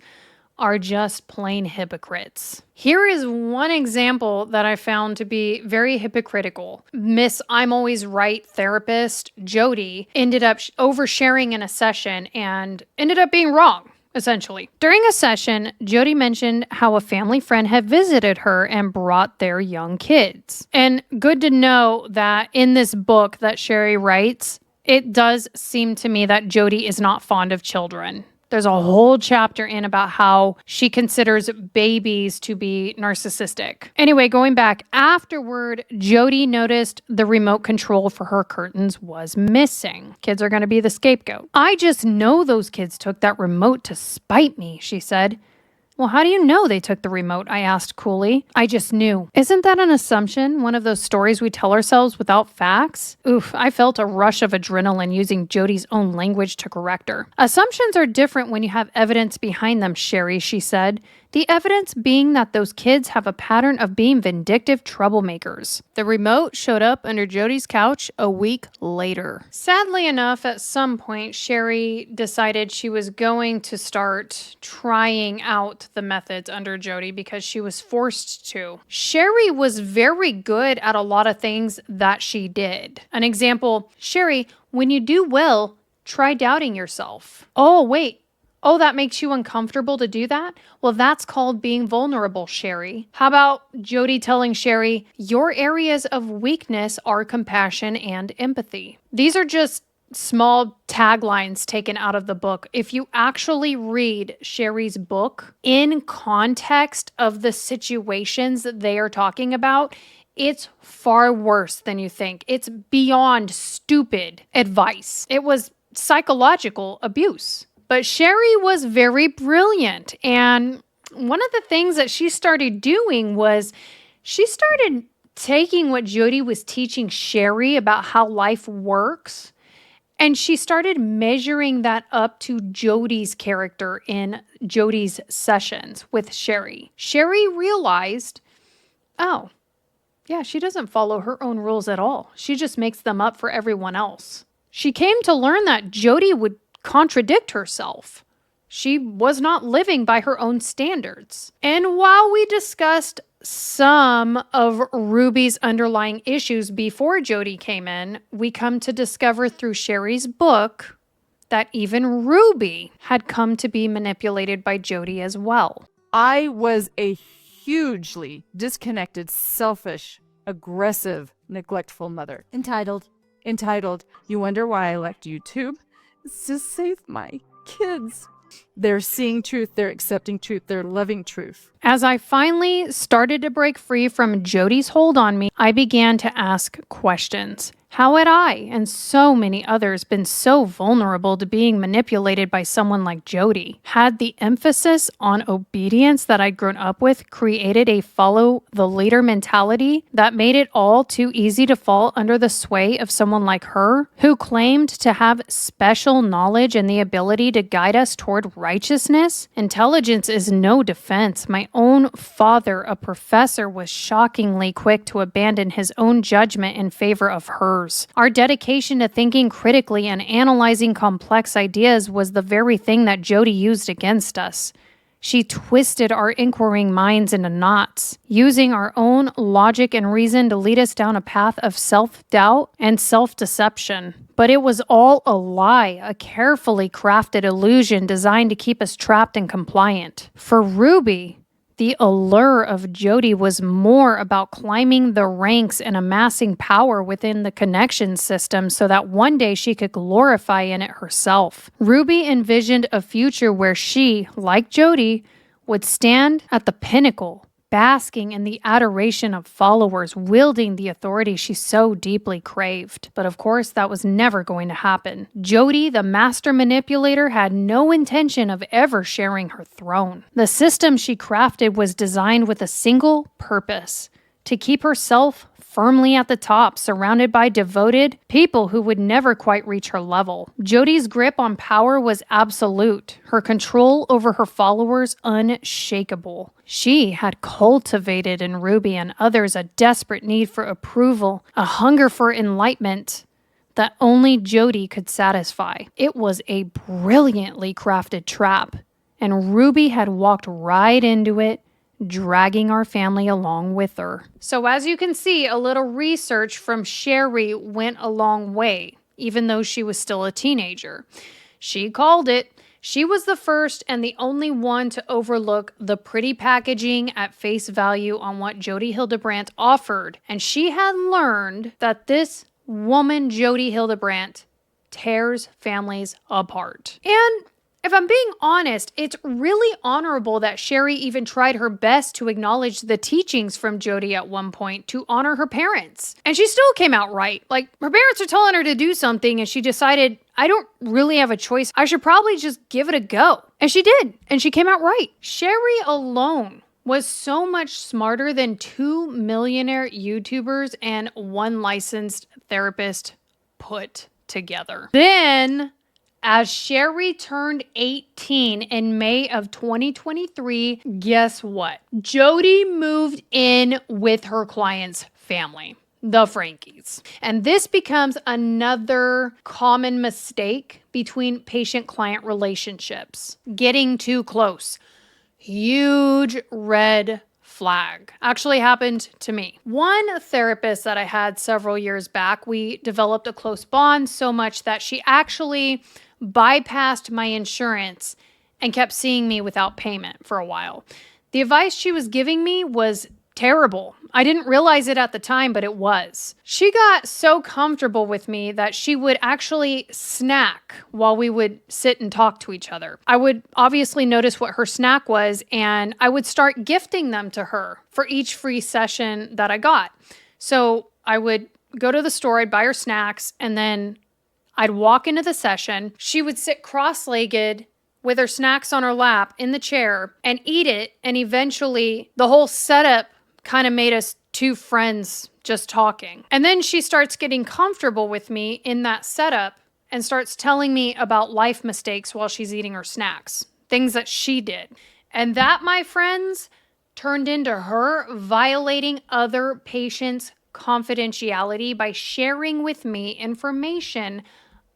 are just plain hypocrites. Here is one example that I found to be very hypocritical. Miss I'm Always Right therapist, Jody, ended up oversharing in a session and ended up being wrong, essentially. During a session, Jody mentioned how a family friend had visited her and brought their young kids. And good to know that in this book that Sherry writes, it does seem to me that Jody is not fond of children. There's a whole chapter in about how she considers babies to be narcissistic. Anyway, going back, afterward, Jody noticed the remote control for her curtains was missing. Kids are going to be the scapegoat. I just know those kids took that remote to spite me, she said. Well, how do you know they took the remote? I asked coolly. I just knew. Isn't that an assumption? One of those stories we tell ourselves without facts? Oof, I felt a rush of adrenaline using Jody's own language to correct her. Assumptions are different when you have evidence behind them, Sherry, she said. The evidence being that those kids have a pattern of being vindictive troublemakers. The remote showed up under Jody's couch a week later. Sadly enough, at some point, Sherry decided she was going to start trying out the methods under Jody because she was forced to. Sherry was very good at a lot of things that she did. An example, Sherry, when you do well, try doubting yourself. Oh, wait. Oh, that makes you uncomfortable to do that? Well, that's called being vulnerable, Sherry. How about Jody telling Sherry, your areas of weakness are compassion and empathy? These are just small taglines taken out of the book. If you actually read Sherry's book in context of the situations that they are talking about, it's far worse than you think. It's beyond stupid advice. It was psychological abuse. But Sherry was very brilliant. And one of the things that she started doing was she started taking what Jody was teaching Sherry about how life works, and she started measuring that up to Jody's character in Jody's sessions with Sherry. Sherry realized, oh, yeah, she doesn't follow her own rules at all. She just makes them up for everyone else. She came to learn that Jody would contradict herself. She was not living by her own standards. And while we discussed some of Ruby's underlying issues before Jody came in, we come to discover through Sherry's book that even Ruby had come to be manipulated by Jody as well. I was a hugely disconnected, selfish, aggressive, neglectful mother. Entitled, you wonder why I left YouTube? It's to save my kids. They're seeing truth, they're accepting truth, they're loving truth. As I finally started to break free from Jody's hold on me, I began to ask questions. How had I and so many others been so vulnerable to being manipulated by someone like Jody? Had the emphasis on obedience that I'd grown up with created a follow the leader mentality that made it all too easy to fall under the sway of someone like her, who claimed to have special knowledge and the ability to guide us toward righteousness? Intelligence is no defense. My own father, a professor, was shockingly quick to abandon his own judgment in favor of hers. Our dedication to thinking critically and analyzing complex ideas was the very thing that Jody used against us. She twisted our inquiring minds into knots, using our own logic and reason to lead us down a path of self-doubt and self-deception. But it was all a lie, a carefully crafted illusion designed to keep us trapped and compliant. For Ruby, the allure of Jody was more about climbing the ranks and amassing power within the connection system so that one day she could glorify in it herself. Ruby envisioned a future where she, like Jody, would stand at the pinnacle, basking in the adoration of followers, wielding the authority she so deeply craved. But of course, that was never going to happen. Jody, the master manipulator, had no intention of ever sharing her throne. The system she crafted was designed with a single purpose: to keep herself firmly at the top, surrounded by devoted people who would never quite reach her level. Jody's grip on power was absolute, her control over her followers unshakable. She had cultivated in Ruby and others a desperate need for approval, a hunger for enlightenment that only Jody could satisfy. It was a brilliantly crafted trap, and Ruby had walked right into it, dragging our family along with her. So as you can see, a little research from Sherry went a long way, even though she was still a teenager. She called it. She was the first and the only one to overlook the pretty packaging at face value on what Jody Hildebrandt offered. And she had learned that this woman, Jody Hildebrandt, tears families apart. And if I'm being honest, it's really honorable that Sherry even tried her best to acknowledge the teachings from Jody at one point to honor her parents. And she still came out right. Like, her parents are telling her to do something and she decided, I don't really have a choice. I should probably just give it a go. And she did. And she came out right. Sherry alone was so much smarter than 2 millionaire YouTubers and 1 licensed therapist put together. Then, as Sherry turned 18 in May of 2023, guess what? Jody moved in with her client's family, the Frankies. And this becomes another common mistake between patient-client relationships. Getting too close. Huge red flag. Actually happened to me. One therapist that I had several years back, we developed a close bond so much that she actually bypassed my insurance and kept seeing me without payment for a while. The advice she was giving me was terrible. I didn't realize it at the time, but it was. She got so comfortable with me that she would actually snack while we would sit and talk to each other. I would obviously notice what her snack was, and I would start gifting them to her for each free session that I got. So I would go to the store, I'd buy her snacks, and then I'd walk into the session. She would sit cross-legged with her snacks on her lap in the chair and eat it. And eventually the whole setup kind of made us two friends just talking. And then she starts getting comfortable with me in that setup and starts telling me about life mistakes while she's eating her snacks, things that she did. And that, my friends, turned into her violating other patients' confidentiality by sharing with me information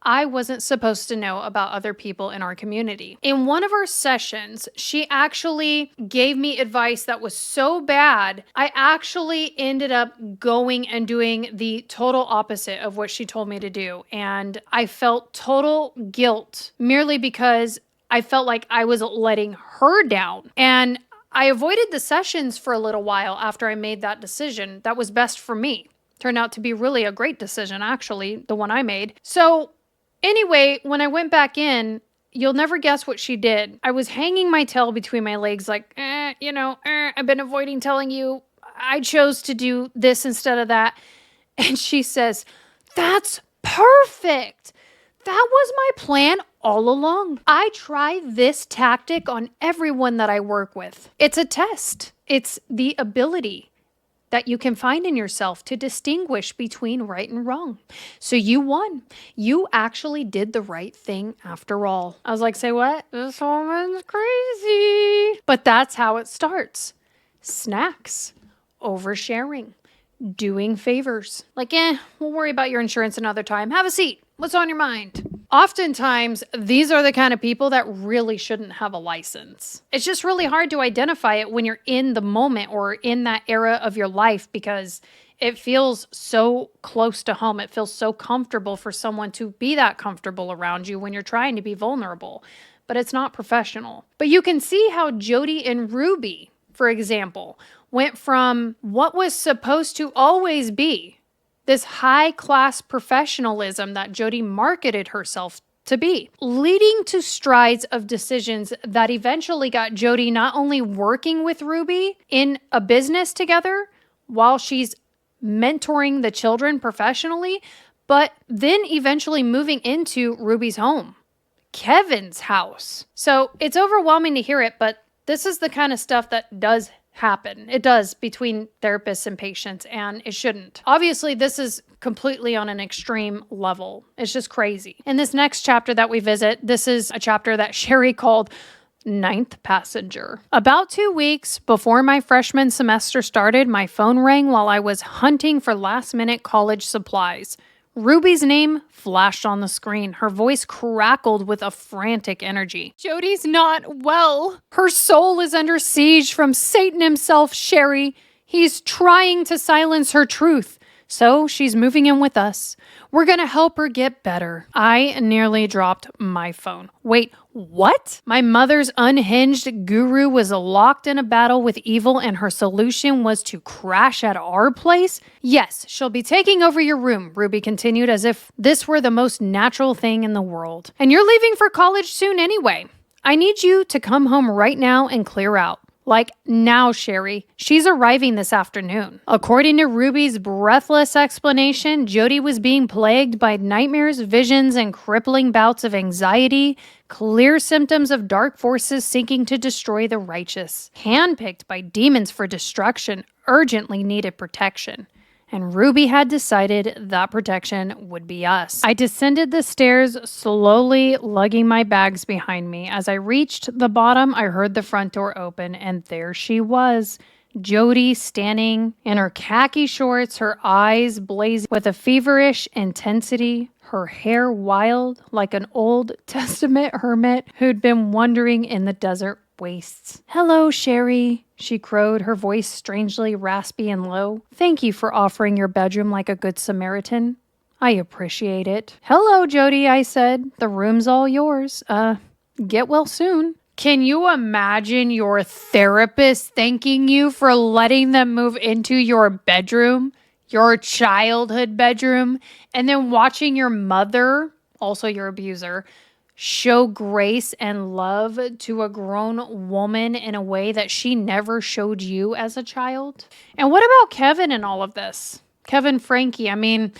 I wasn't supposed to know about other people in our community. In one of our sessions, she actually gave me advice that was so bad, I actually ended up going and doing the total opposite of what she told me to do. And I felt total guilt merely because I felt like I was letting her down. And I avoided the sessions for a little while after I made that decision. That was best for me. Turned out to be really a great decision, actually, the one I made. So anyway, when I went back in, you'll never guess what she did. I was hanging my tail between my legs like, I've been avoiding telling you. I chose to do this instead of that. And she says, that's perfect. That was my plan all along. I try this tactic on everyone that I work with. It's a test. It's the ability that you can find in yourself to distinguish between right and wrong. So you won. You actually did the right thing after all. I was like, say what? This woman's crazy. But that's how it starts. Snacks, oversharing, doing favors. Like, we'll worry about your insurance another time. Have a seat. What's on your mind? Oftentimes, these are the kind of people that really shouldn't have a license. It's just really hard to identify it when you're in the moment or in that era of your life because it feels so close to home. It feels so comfortable for someone to be that comfortable around you when you're trying to be vulnerable. But it's not professional. But you can see how Jody and Ruby, for example, went from what was supposed to always be this high-class professionalism that Jody marketed herself to be, leading to strides of decisions that eventually got Jody not only working with Ruby in a business together while she's mentoring the children professionally, but then eventually moving into Ruby's home, Kevin's house. So it's overwhelming to hear it, but this is the kind of stuff that does happen. It does between therapists and patients, and it shouldn't. Obviously, this is completely on an extreme level. It's just crazy. In this next chapter that we visit, this is a chapter that Sherry called Ninth Passenger. About 2 weeks before my freshman semester started, my phone rang while I was hunting for last-minute college supplies. Ruby's name flashed on the screen. Her voice crackled with a frantic energy. Jody's not well. Her soul is under siege from Satan himself, Sherry. He's trying to silence her truth. So she's moving in with us. We're gonna help her get better. I nearly dropped my phone. Wait, what? My mother's unhinged guru was locked in a battle with evil and her solution was to crash at our place? Yes, she'll be taking over your room, Ruby continued as if this were the most natural thing in the world. And you're leaving for college soon anyway. I need you to come home right now and clear out. Like now, Sherry. She's arriving this afternoon. According to Ruby's breathless explanation, Jody was being plagued by nightmares, visions, and crippling bouts of anxiety, clear symptoms of dark forces seeking to destroy the righteous. Handpicked by demons for destruction, urgently needed protection. And Ruby had decided that protection would be us. I descended the stairs, slowly lugging my bags behind me. As I reached the bottom, I heard the front door open, and there she was, Jody standing in her khaki shorts, her eyes blazing with a feverish intensity, her hair wild like an Old Testament hermit who'd been wandering in the desert wastes. Hello, Sherry, she crowed, her voice strangely raspy and low. Thank you for offering your bedroom like a good Samaritan. I appreciate it. Hello, Jody, I said. The room's all yours. Get well soon. Can you imagine your therapist thanking you for letting them move into your bedroom, your childhood bedroom, and then watching your mother, also your abuser, show grace and love to a grown woman in a way that she never showed you as a child? And what about Kevin in all of this? Kevin Frankie, I mean,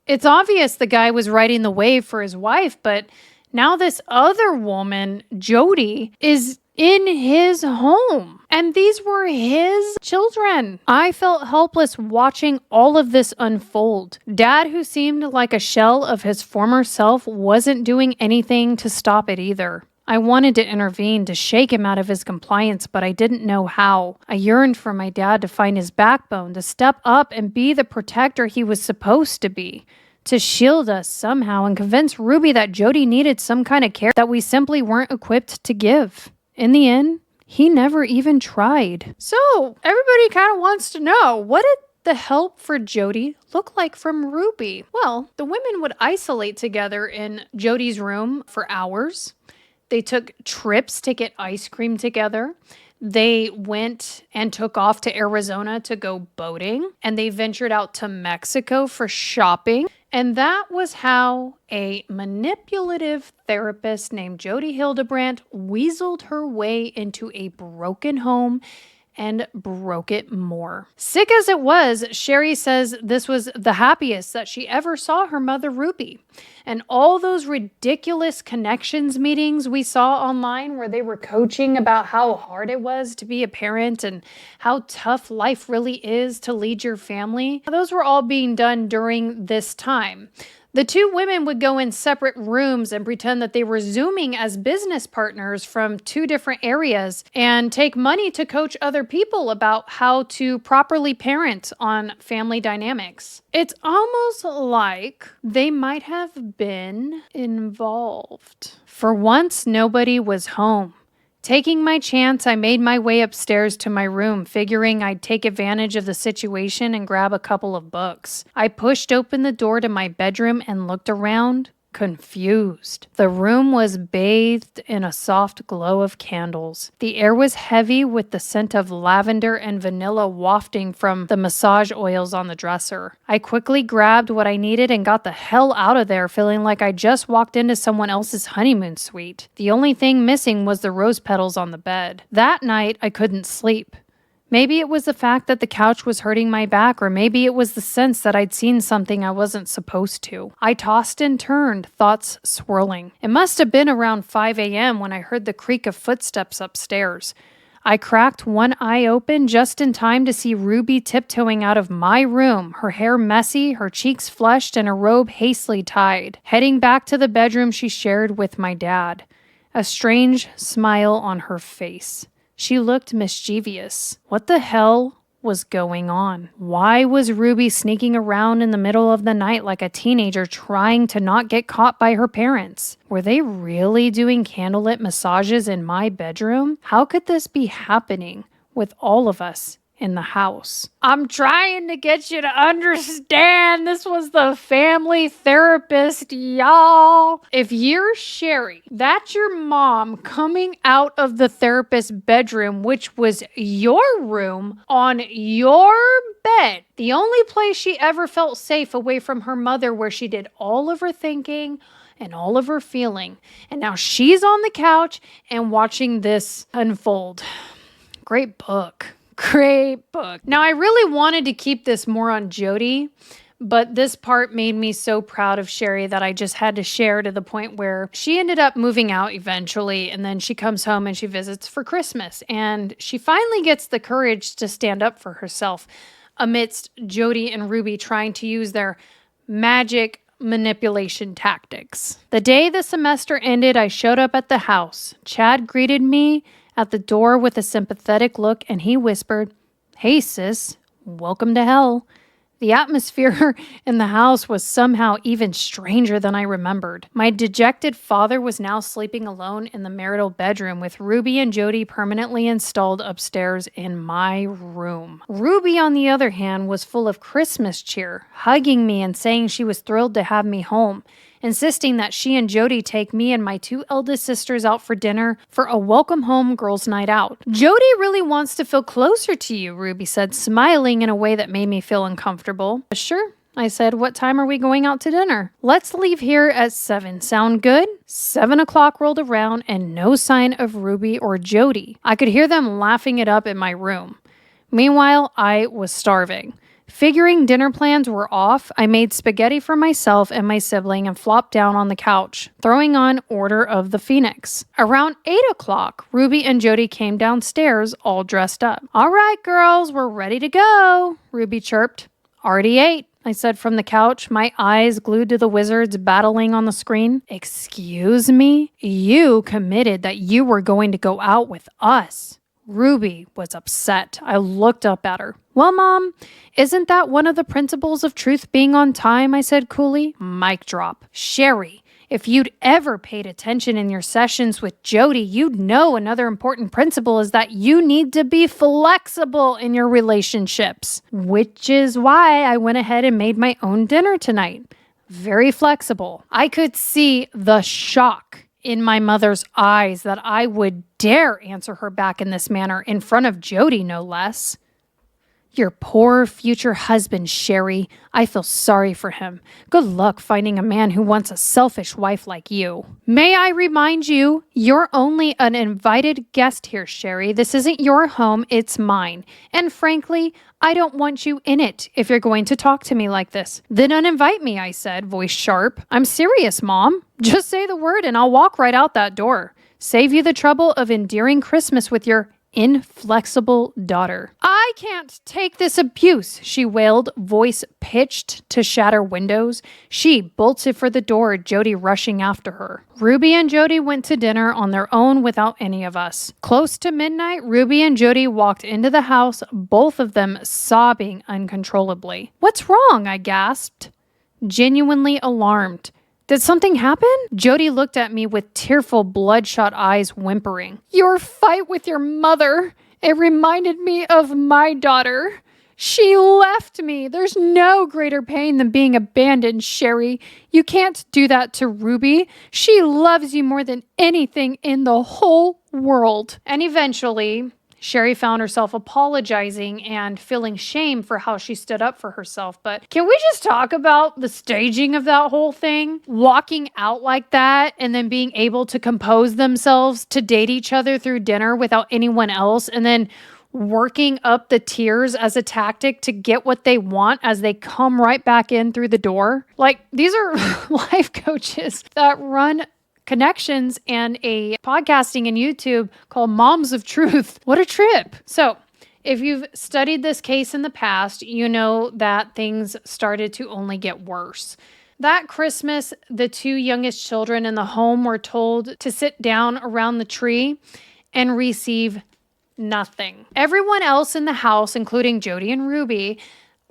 it's obvious the guy was riding the wave for his wife, but now this other woman, Jody, is in his home. And these were his children. I felt helpless watching all of this unfold. Dad, who seemed like a shell of his former self, wasn't doing anything to stop it either. I wanted to intervene, to shake him out of his compliance, but I didn't know how. I yearned for my dad to find his backbone, to step up and be the protector he was supposed to be, to shield us somehow and convince Ruby that Jody needed some kind of care that we simply weren't equipped to give. In the end, he never even tried. So, everybody kind of wants to know, what did the help for Jody look like from Ruby? Well, the women would isolate together in Jody's room for hours. They took trips to get ice cream together. They went and took off to Arizona to go boating. And they ventured out to Mexico for shopping. And that was how a manipulative therapist named Jody Hildebrandt weaseled her way into a broken home and broke it more. Sick as it was, Sherry says this was the happiest that she ever saw her mother Ruby. And all those ridiculous connections meetings we saw online where they were coaching about how hard it was to be a parent and how tough life really is to lead your family, those were all being done during this time. The two women would go in separate rooms and pretend that they were Zooming as business partners from two different areas and take money to coach other people about how to properly parent on family dynamics. It's almost like they might have been involved. For once, nobody was home. Taking my chance, I made my way upstairs to my room, figuring I'd take advantage of the situation and grab a couple of books. I pushed open the door to my bedroom and looked around, confused. The room was bathed in a soft glow of candles. The air was heavy with the scent of lavender and vanilla wafting from the massage oils on the dresser. I quickly grabbed what I needed and got the hell out of there, feeling like I just walked into someone else's honeymoon suite. The only thing missing was the rose petals on the bed. That night, I couldn't sleep. Maybe it was the fact that the couch was hurting my back, or maybe it was the sense that I'd seen something I wasn't supposed to. I tossed and turned, thoughts swirling. It must have been around 5 a.m. when I heard the creak of footsteps upstairs. I cracked one eye open just in time to see Ruby tiptoeing out of my room, her hair messy, her cheeks flushed, and a robe hastily tied, heading back to the bedroom she shared with my dad. A strange smile on her face. She looked mischievous. What the hell was going on? Why was Ruby sneaking around in the middle of the night like a teenager trying to not get caught by her parents? Were they really doing candlelit massages in my bedroom? How could this be happening with all of us in the house? I'm trying to get you to understand this was the family therapist, y'all. If you're Sherry, that's your mom coming out of the therapist's bedroom, which was your room, on your bed. The only place she ever felt safe away from her mother, where she did all of her thinking and all of her feeling. And now she's on the couch and watching this unfold. Great book. Great book. Now, I really wanted to keep this more on Jody, but this part made me so proud of Sherry that I just had to share, to the point where she ended up moving out eventually, and then she comes home and she visits for Christmas, and she finally gets the courage to stand up for herself amidst Jody and Ruby trying to use their magic manipulation tactics. The day the semester ended, I showed up at the house. Chad greeted me at the door with a sympathetic look, and he whispered, "Hey sis, welcome to hell." The atmosphere in the house was somehow even stranger than I remembered. My dejected father was now sleeping alone in the marital bedroom, with Ruby and Jody permanently installed upstairs in my room. Ruby, on the other hand, was full of Christmas cheer, hugging me and saying she was thrilled to have me home, insisting that she and Jody take me and my two eldest sisters out for dinner for a welcome home girls' night out. "Jody really wants to feel closer to you," Ruby said, smiling in a way that made me feel uncomfortable. "Sure," I said. "What time are we going out to dinner?" "Let's leave here at 7. Sound good?" 7 o'clock rolled around and no sign of Ruby or Jody. I could hear them laughing it up in my room. Meanwhile, I was starving. Figuring dinner plans were off, I made spaghetti for myself and my sibling and flopped down on the couch, throwing on Order of the Phoenix. Around 8 o'clock, Ruby and Jody came downstairs all dressed up. "All right, girls, we're ready to go," Ruby chirped. "Already ate," I said from the couch, my eyes glued to the wizards battling on the screen. "Excuse me? You committed that you were going to go out with us." Ruby was upset. I looked up at her. "Well, Mom, isn't that one of the principles of truth being on time?" I said coolly. Mic drop. "Sherry, if you'd ever paid attention in your sessions with Jody, you'd know another important principle is that you need to be flexible in your relationships." Which is why I went ahead and made my own dinner tonight. Very flexible. I could see the shock in my mother's eyes that I would dare answer her back in this manner, in front of Jody, no less. Your poor future husband, Sherry. I feel sorry for him. Good luck finding a man who wants a selfish wife like you. May I remind you, you're only an invited guest here, Sherry. This isn't your home, it's mine. And frankly, I don't want you in it if you're going to talk to me like this. Then uninvite me, I said, voice sharp. I'm serious, Mom. Just say the word and I'll walk right out that door. Save you the trouble of endearing Christmas with your inflexible daughter. I can't take this abuse, she wailed, voice pitched to shatter windows. She bolted for the door, Jody rushing after her. Ruby and Jody went to dinner on their own without any of us. Close to midnight, Ruby and Jody walked into the house, both of them sobbing uncontrollably. What's wrong? I gasped, genuinely alarmed. Did something happen? Jody looked at me with tearful, bloodshot eyes, whimpering. Your fight with your mother. It reminded me of my daughter. She left me. There's no greater pain than being abandoned, Sherry. You can't do that to Ruby. She loves you more than anything in the whole world. And eventually, Sherry found herself apologizing and feeling shame for how she stood up for herself. But can we just talk about the staging of that whole thing? Walking out like that and then being able to compose themselves to date each other through dinner without anyone else, and then working up the tears as a tactic to get what they want as they come right back in through the door. Like, these are life coaches that run Connections and a podcasting and YouTube called Moms of Truth. What a trip. So if you've studied this case in the past, you know that things started to only get worse. That Christmas, the two youngest children in the home were told to sit down around the tree and receive nothing. Everyone else in the house, including Jody and Ruby,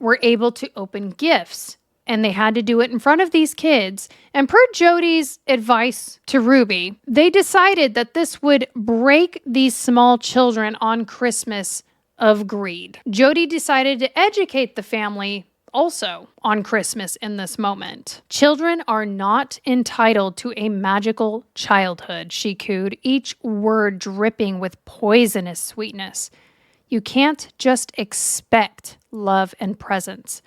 were able to open gifts. And they had to do it in front of these kids. And per Jody's advice to Ruby, they decided that this would break these small children on Christmas of greed. Jody decided to educate the family also on Christmas in this moment. Children are not entitled to a magical childhood, she cooed, each word dripping with poisonous sweetness. You can't just expect love and presents.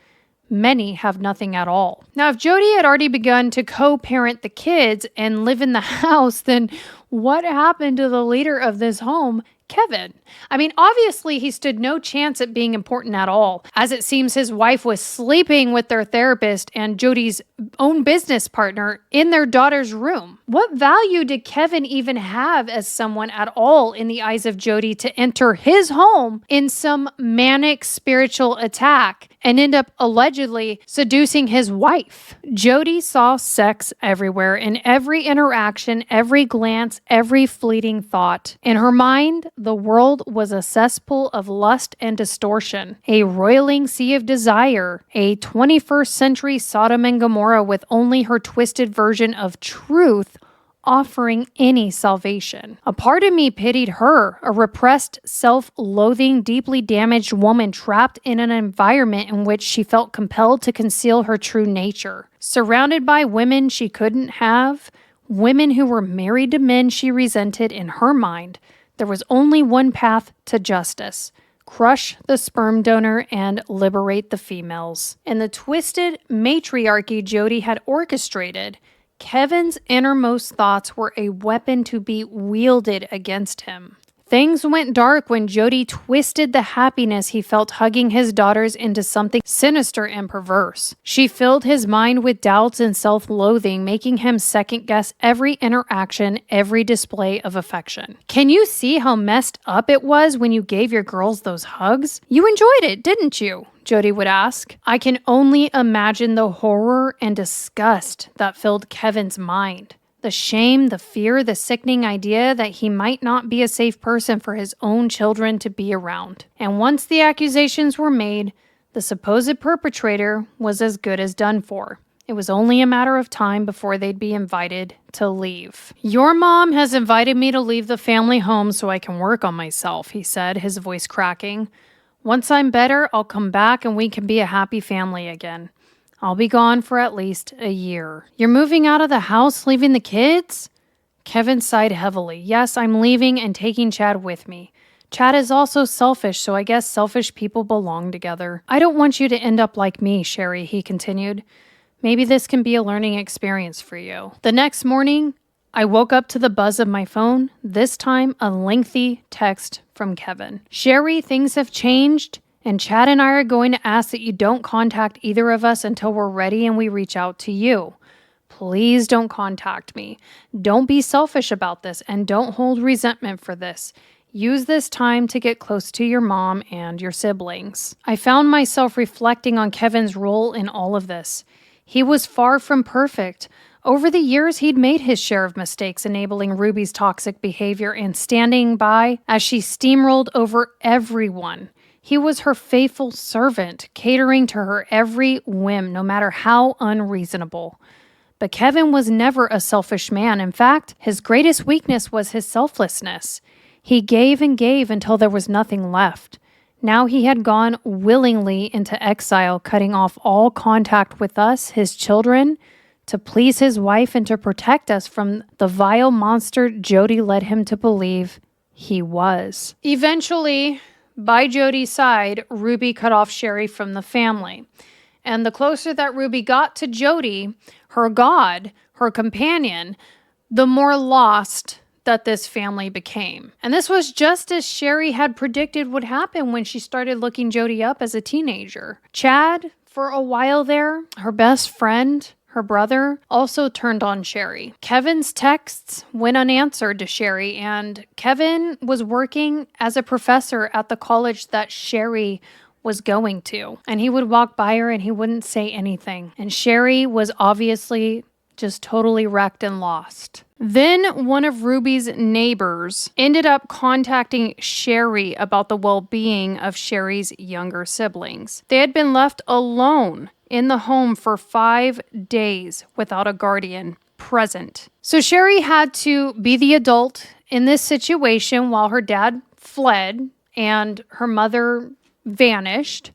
Many have nothing at all. Now, if Jody had already begun to co-parent the kids and live in the house, then what happened to the leader of this home, Kevin? I mean, obviously he stood no chance at being important at all, as it seems his wife was sleeping with their therapist and Jody's own business partner in their daughter's room. What value did Kevin even have as someone at all in the eyes of Jody to enter his home in some manic spiritual attack and end up allegedly seducing his wife? Jody saw sex everywhere, in every interaction, every glance, every fleeting thought. In her mind, the world was a cesspool of lust and distortion, a roiling sea of desire, a 21st century Sodom and Gomorrah with only her twisted version of truth offering any salvation. A part of me pitied her, a repressed, self-loathing, deeply damaged woman trapped in an environment in which she felt compelled to conceal her true nature. Surrounded by women she couldn't have, women who were married to men she resented, in her mind, there was only one path to justice: crush the sperm donor and liberate the females. In the twisted matriarchy Jody had orchestrated, Kevin's innermost thoughts were a weapon to be wielded against him. Things went dark when Jody twisted the happiness he felt hugging his daughters into something sinister and perverse. She filled his mind with doubts and self-loathing, making him second-guess every interaction, every display of affection. Can you see how messed up it was when you gave your girls those hugs? You enjoyed it, didn't you? Jody would ask. I can only imagine the horror and disgust that filled Kevin's mind. The shame, the fear, the sickening idea that he might not be a safe person for his own children to be around. And once the accusations were made, the supposed perpetrator was as good as done for. It was only a matter of time before they'd be invited to leave. Your mom has invited me to leave the family home so I can work on myself, he said, his voice cracking. Once I'm better, I'll come back and we can be a happy family again. I'll be gone for at least a year. You're moving out of the house, leaving the kids? Kevin sighed heavily. Yes, I'm leaving and taking Chad with me. Chad is also selfish, so I guess selfish people belong together. I don't want you to end up like me, Sherry, he continued. Maybe this can be a learning experience for you. The next morning, I woke up to the buzz of my phone, this time a lengthy text from Kevin. Sherry, things have changed, and Chad and I are going to ask that you don't contact either of us until we're ready and we reach out to you. Please don't contact me. Don't be selfish about this and don't hold resentment for this. Use this time to get close to your mom and your siblings. I found myself reflecting on Kevin's role in all of this. He was far from perfect. Over the years, he'd made his share of mistakes, enabling Ruby's toxic behavior and standing by as she steamrolled over everyone. He was her faithful servant, catering to her every whim, no matter how unreasonable. But Kevin was never a selfish man. In fact, his greatest weakness was his selflessness. He gave and gave until there was nothing left. Now he had gone willingly into exile, cutting off all contact with us, his children, to please his wife and to protect us from the vile monster Jody led him to believe he was. Eventually, by Jody's side, Ruby cut off Sherry from the family. And the closer that Ruby got to Jody, her god, her companion, the more lost that this family became. And this was just as Sherry had predicted would happen when she started looking Jody up as a teenager. Chad, for a while there, her best friend, her brother, also turned on Sherry. Kevin's texts went unanswered to Sherry, and Kevin was working as a professor at the college that Sherry was going to. And he would walk by her and he wouldn't say anything. And Sherry was obviously just totally wrecked and lost. Then one of Ruby's neighbors ended up contacting Sherry about the well-being of Sherry's younger siblings. They had been left alone in the home for 5 days without a guardian present. So Sherry had to be the adult in this situation while her dad fled and her mother vanished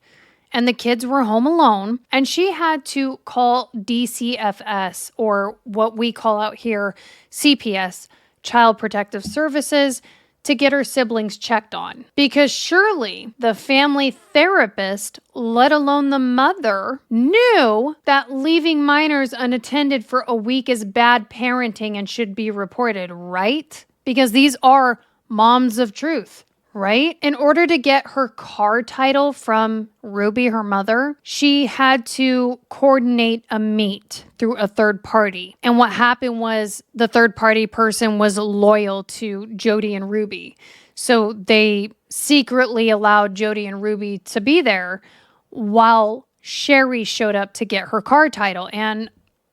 and the kids were home alone, and she had to call DCFS, or what we call out here CPS, Child Protective Services, to get her siblings checked on. Because surely the family therapist, let alone the mother, knew that leaving minors unattended for a week is bad parenting and should be reported, right? Because these are moms of truth. Right? In order to get her car title from Ruby, her mother, she had to coordinate a meet through a third party. And what happened was the third party person was loyal to Jody and Ruby. So they secretly allowed Jody and Ruby to be there while Sherry showed up to get her car title. And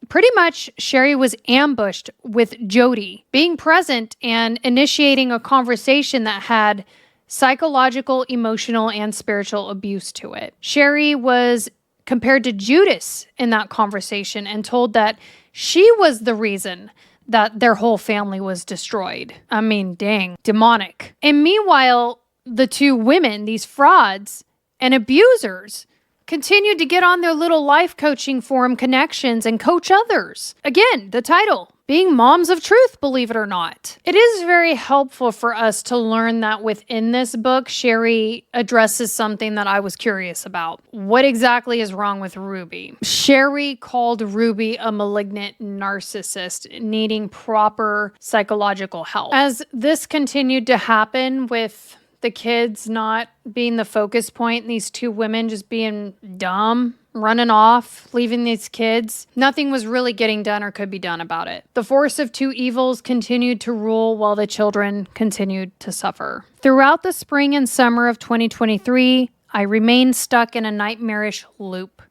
pretty much, Sherry was ambushed with Jody being present and initiating a conversation that had psychological, emotional, and spiritual abuse to it. Sherry was compared to Judas in that conversation and told that she was the reason that their whole family was destroyed. I mean, dang, demonic. And meanwhile, the two women, these frauds and abusers, continued to get on their little life coaching forum connections and coach others. Again, the title, being moms of truth, believe it or not. It is very helpful for us to learn that within this book, Sherry addresses something that I was curious about. What exactly is wrong with Ruby? Sherry called Ruby a malignant narcissist needing proper psychological help. As this continued to happen with the kids not being the focus point and these two women just being dumb, running off, leaving these kids, nothing was really getting done or could be done about it. The force of two evils continued to rule while the children continued to suffer. Throughout the spring and summer of 2023, I remained stuck in a nightmarish loop.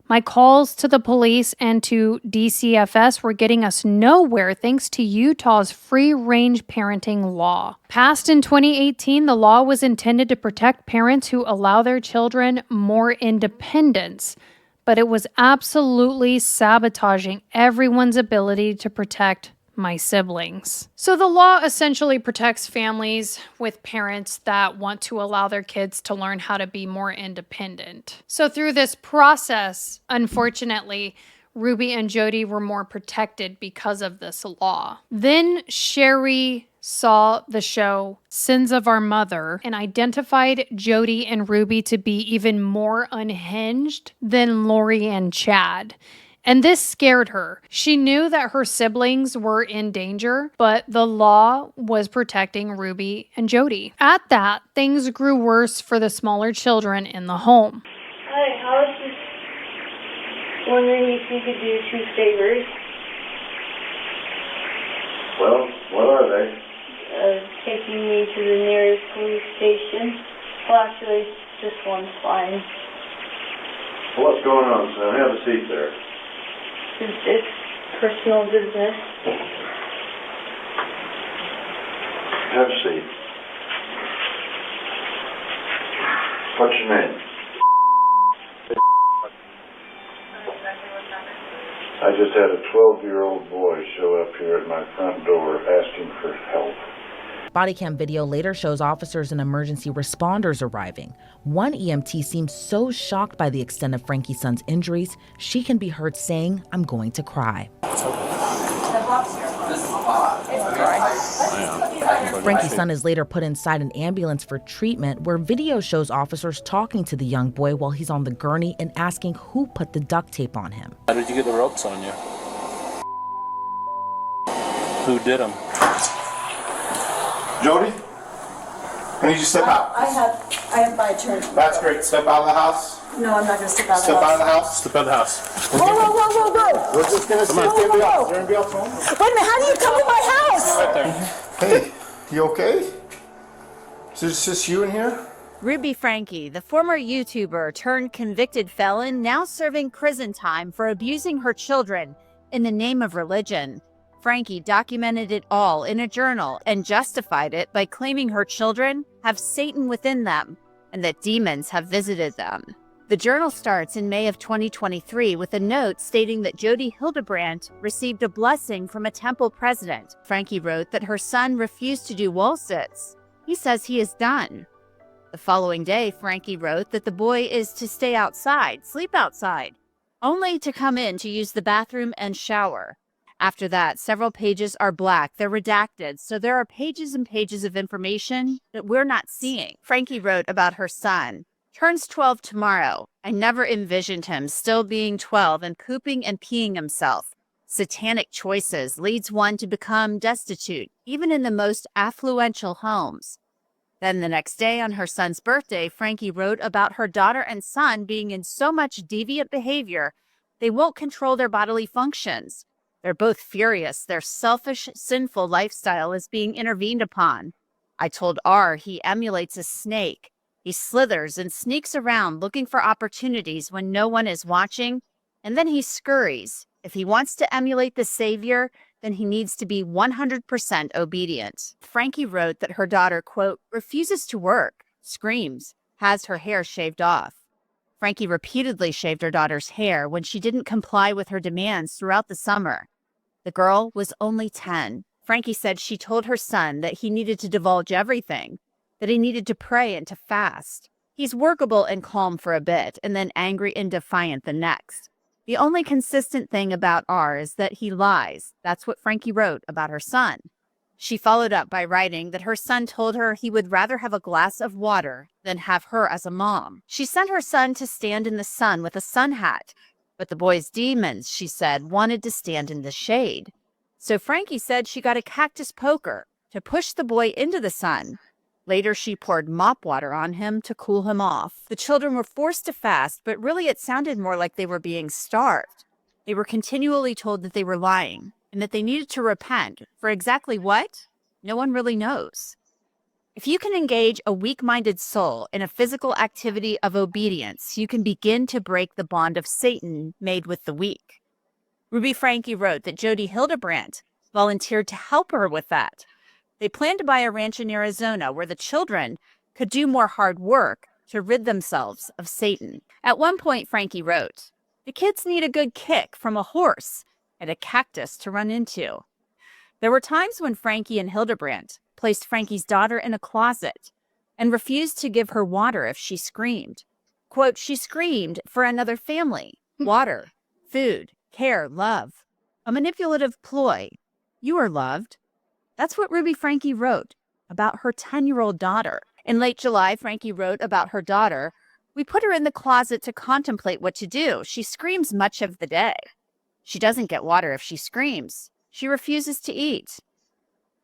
My calls to the police and to DCFS were getting us nowhere thanks to Utah's free-range parenting law. Passed in 2018, the law was intended to protect parents who allow their children more independence, but it was absolutely sabotaging everyone's ability to protect my siblings. So the law essentially protects families with parents that want to allow their kids to learn how to be more independent. So through this process, unfortunately, Ruby and Jody were more protected because of this law. Then Sherry saw the show Sins of Our Mother and identified Jody and Ruby to be even more unhinged than Lori and Chad. And this scared her. She knew that her siblings were in danger, but the law was protecting Ruby and Jody. At that, things grew worse for the smaller children in the home. Hi, I was just wondering if you could do 2 favors. Well, what are they? Taking me to the nearest police station. Well, actually, just one's fine. Well, what's going on, son? Have a seat there. It's personal business. Have a seat. What's your name? I just had a 12-year-old boy show up here at my front door asking for help. Body cam video later shows officers and emergency responders arriving. One EMT seems so shocked by the extent of Frankie's son's injuries, she can be heard saying, "I'm going to cry." Frankie's son is later put inside an ambulance for treatment, where video shows officers talking to the young boy while he's on the gurney and asking who put the duct tape on him. How did you get the ropes on you? Who did them? Jody, I need you to step out. I have my attorney. That's great. Step out of the house. No, I'm not going to step out of the Step house. out of the house. Step out of the house. Whoa, whoa, whoa, whoa, whoa. We're just going to see if anybody else. Is there anybody else home? Wait a minute, how do you come to my house? Right there. Hey, you okay? Is this just you in here? Ruby Frankie, the former YouTuber turned convicted felon, now serving prison time for abusing her children in the name of religion. Frankie documented it all in a journal and justified it by claiming her children have Satan within them and that demons have visited them. The journal starts in May of 2023 with a note stating that Jody Hildebrandt received a blessing from a temple president. Frankie wrote that her son refused to do wall sits. He says he is done. The following day, Frankie wrote that the boy is to stay outside, sleep outside, only to come in to use the bathroom and shower. After that, several pages are black. They're redacted, so there are pages and pages of information that we're not seeing. Frankie wrote about her son. Turns 12 tomorrow. I never envisioned him still being 12 and pooping and peeing himself. Satanic choices leads one to become destitute, even in the most affluential homes. Then the next day, on her son's birthday, Frankie wrote about her daughter and son being in so much deviant behavior, they won't control their bodily functions. They're both furious. Their selfish, sinful lifestyle is being intervened upon. I told R he emulates a snake. He slithers and sneaks around looking for opportunities when no one is watching, and then he scurries. If he wants to emulate the Savior, then he needs to be 100% obedient. Frankie wrote that her daughter, quote, refuses to work, screams, has her hair shaved off. Frankie repeatedly shaved her daughter's hair when she didn't comply with her demands throughout the summer. The girl was only 10. Frankie said she told her son that he needed to divulge everything, that he needed to pray and to fast. He's workable and calm for a bit, and then angry and defiant the next. The only consistent thing about R is that he lies. That's what Frankie wrote about her son. She followed up by writing that her son told her he would rather have a glass of water than have her as a mom. She sent her son to stand in the sun with a sun hat, but the boy's demons, she said, wanted to stand in the shade. So Frankie said she got a cactus poker to push the boy into the sun. Later, she poured mop water on him to cool him off. The children were forced to fast, but really it sounded more like they were being starved. They were continually told that they were lying and that they needed to repent. For exactly what? No one really knows. If you can engage a weak-minded soul in a physical activity of obedience, you can begin to break the bond of Satan made with the weak. Ruby Frankie wrote that Jody Hildebrandt volunteered to help her with that. They planned to buy a ranch in Arizona where the children could do more hard work to rid themselves of Satan. At one point, Frankie wrote, "The kids need a good kick from a horse and a cactus to run into." There were times when Frankie and Hildebrandt placed Frankie's daughter in a closet and refused to give her water if she screamed. Quote, she screamed for another family, water, food, care, love. A manipulative ploy. You are loved. That's what Ruby Frankie wrote about her 10-year-old daughter. In late July, Frankie wrote about her daughter. We put her in the closet to contemplate what to do. She screams much of the day. She doesn't get water if she screams. She refuses to eat.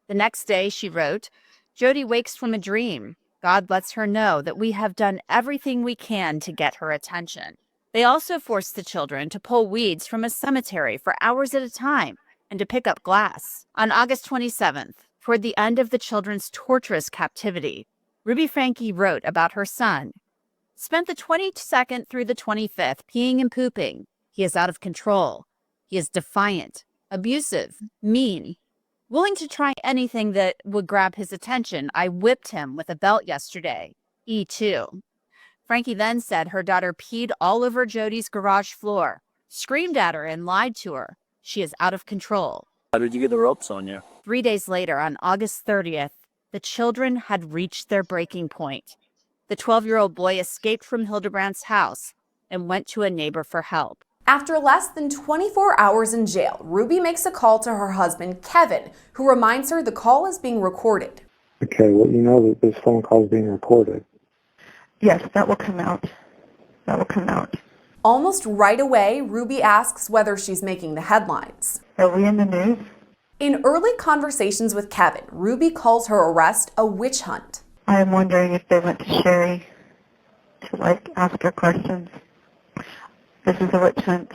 The next day, she wrote, Jody wakes from a dream. God lets her know that we have done everything we can to get her attention. They also forced the children to pull weeds from a cemetery for hours at a time and to pick up glass. On August 27th, toward the end of the children's torturous captivity, Ruby Frankie wrote about her son. Spent the 22nd through the 25th peeing and pooping. He is out of control. He is defiant, abusive, mean, willing to try anything that would grab his attention. I whipped him with a belt yesterday. E2. Frankie then said her daughter peed all over Jody's garage floor, screamed at her and lied to her. She is out of control. How did you get the ropes on you? 3 days later, on August 30th, the children had reached their breaking point. The 12-year-old boy escaped from Hildebrandt's house and went to a neighbor for help. After less than 24 hours in jail, Ruby makes a call to her husband, Kevin, who reminds her the call is being recorded. Okay, well, you know that this phone call is being recorded. Yes, that will come out. That will come out. Almost right away, Ruby asks whether she's making the headlines. Are we in the news? In early conversations with Kevin, Ruby calls her arrest a witch hunt. I am wondering if they went to Sherry to, ask her questions. This is a witch hunt.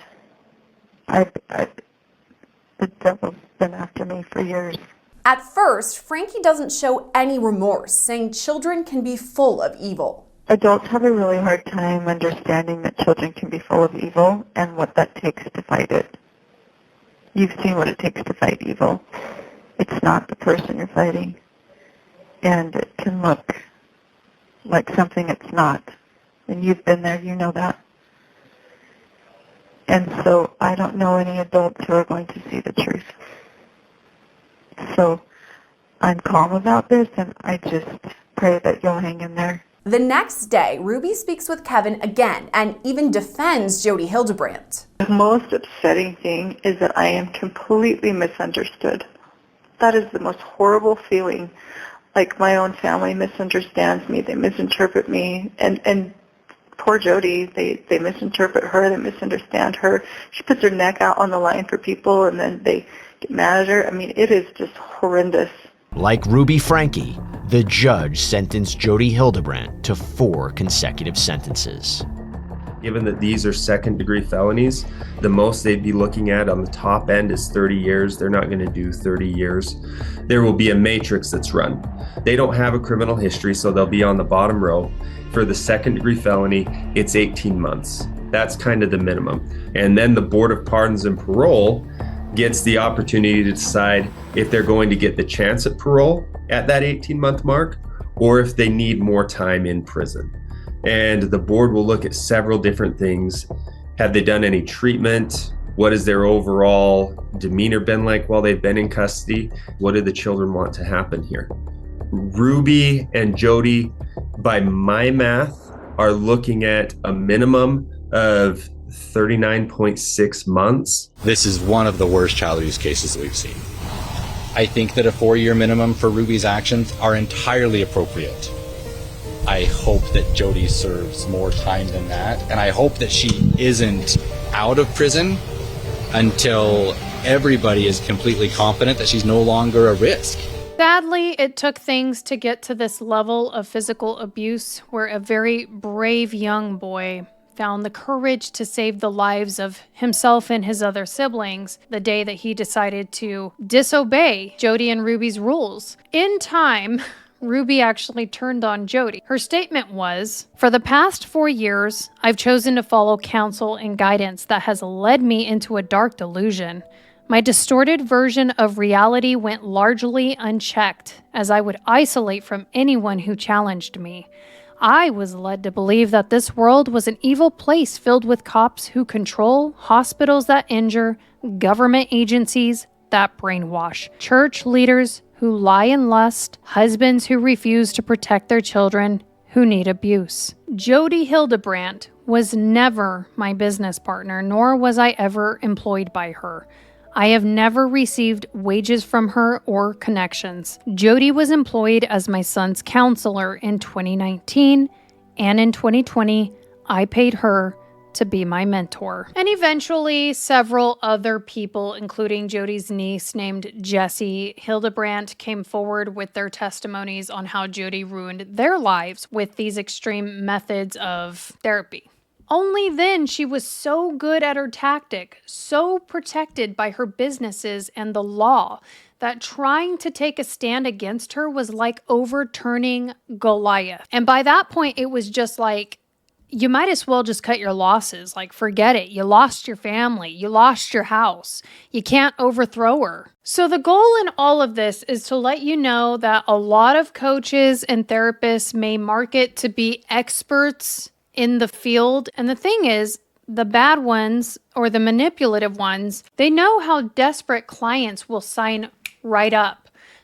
The devil's been after me for years. At first, Frankie doesn't show any remorse, saying children can be full of evil. Adults have a really hard time understanding that children can be full of evil and what that takes to fight it. You've seen what it takes to fight evil. It's not the person you're fighting. And it can look like something it's not. And you've been there, you know that. And so I don't know any adults who are going to see the truth. So I'm calm about this, and I just pray that you'll hang in there. The next day, Ruby speaks with Kevin again and even defends Jody Hildebrandt. The most upsetting thing is that I am completely misunderstood. That is the most horrible feeling. Like my own family misunderstands me, they misinterpret me, and poor Jody, they misinterpret her, they misunderstand her. She puts her neck out on the line for people, and then they get mad at her. I mean, it is just horrendous. Like Ruby Frankie, the judge sentenced Jody Hildebrandt to 4 consecutive sentences. Given that these are second-degree felonies, the most they'd be looking at on the top end is 30 years. They're not going to do 30 years. There will be a matrix that's run. They don't have a criminal history, so they'll be on the bottom row. For the second-degree felony, it's 18 months. That's kind of the minimum. And then the Board of Pardons and Parole gets the opportunity to decide if they're going to get the chance at parole at that 18-month mark, or if they need more time in prison. And the board will look at several different things. Have they done any treatment? What has their overall demeanor been like while they've been in custody? What do the children want to happen here? Ruby and Jody, by my math, are looking at a minimum of 39.6 months. This is one of the worst child abuse cases that we've seen. I think that a 4-year minimum for Ruby's actions are entirely appropriate. I hope that Jody serves more time than that, and I hope that she isn't out of prison until everybody is completely confident that she's no longer a risk. Sadly, it took things to get to this level of physical abuse where a very brave young boy found the courage to save the lives of himself and his other siblings the day that he decided to disobey Jody and Ruby's rules. In time, Ruby actually turned on Jody. Her statement was, "For the past 4 years, I've chosen to follow counsel and guidance that has led me into a dark delusion. My distorted version of reality went largely unchecked, as I would isolate from anyone who challenged me. I was led to believe that this world was an evil place filled with cops who control, hospitals that injure, government agencies that brainwash, church leaders who lie and lust, husbands who refuse to protect their children who need abuse. Jody Hildebrandt was never my business partner, nor was I ever employed by her. I have never received wages from her or connections. Jody was employed as my son's counselor in 2019, and in 2020, I paid her to be my mentor. And eventually, several other people, including Jody's niece named Jessie Hildebrandt, came forward with their testimonies on how Jody ruined their lives with these extreme methods of therapy. Only then she was so good at her tactic, so protected by her businesses and the law, that trying to take a stand against her was like overturning Goliath. And by that point, it was just like, you might as well just cut your losses. Like, forget it. You lost your family. You lost your house. You can't overthrow her. So the goal in all of this is to let you know that a lot of coaches and therapists may market to be experts in the field. And the thing is, the bad ones or the manipulative ones, they know how desperate clients will sign right up.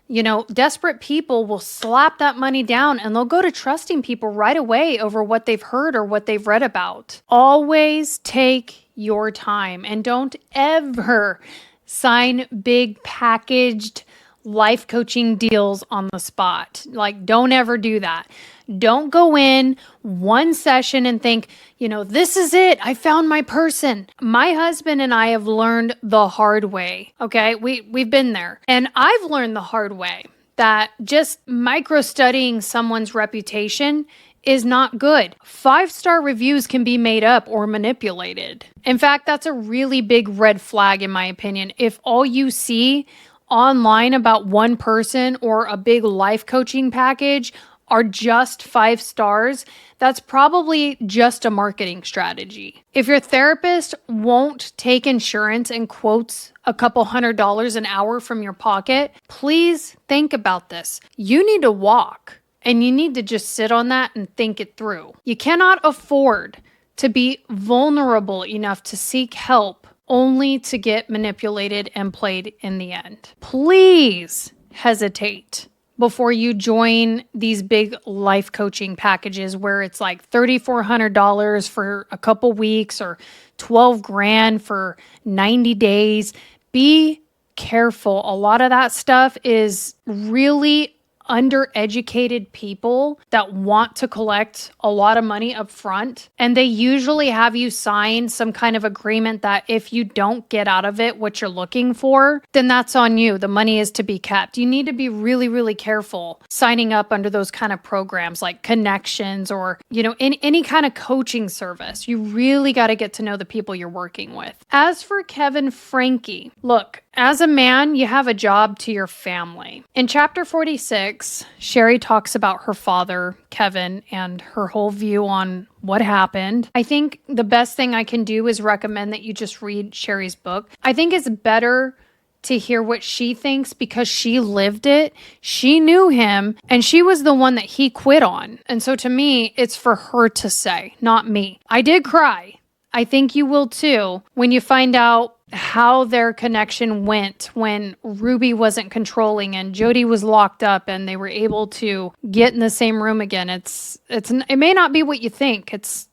You know, desperate people will slap that money down and they'll go to trusting people right away over what they've heard or what they've read about. Always take your time and don't ever sign big packaged life coaching deals on the spot. Like, don't ever do that. Don't go in one session and think, you know, this is it. I found my person. My husband and I have learned the hard way. Okay. We've been there. And I've learned the hard way that just micro studying someone's reputation is not good. 5-star reviews can be made up or manipulated. In fact, that's a really big red flag, in my opinion. If all you see online about one person or a big life coaching package are just 5 stars, that's probably just a marketing strategy. If your therapist won't take insurance and quotes a couple $100 an hour from your pocket, please think about this. You need to walk and you need to just sit on that and think it through. You cannot afford to be vulnerable enough to seek help only to get manipulated and played in the end. Please hesitate before you join these big life coaching packages where it's like $3,400 for a couple weeks or $12,000 for 90 days. Be careful. A lot of that stuff is really undereducated people that want to collect a lot of money up front. And they usually have you sign some kind of agreement that if you don't get out of it what you're looking for, then that's on you. The money is to be kept. You need to be really, really careful signing up under those kind of programs like Connections or, you know, in any kind of coaching service. You really got to get to know the people you're working with. As for Kevin Frankie, look, as a man, you have a job to your family. In chapter 46, Sherry talks about her father, Kevin, and her whole view on what happened. I think the best thing I can do is recommend that you just read Sherry's book. I think it's better to hear what she thinks because she lived it. She knew him and she was the one that he quit on. And so to me, it's for her to say, not me. I did cry. I think you will too when you find out how their connection went when Ruby wasn't controlling and Jody was locked up and they were able to get in the same room again. It may not be what you think. It's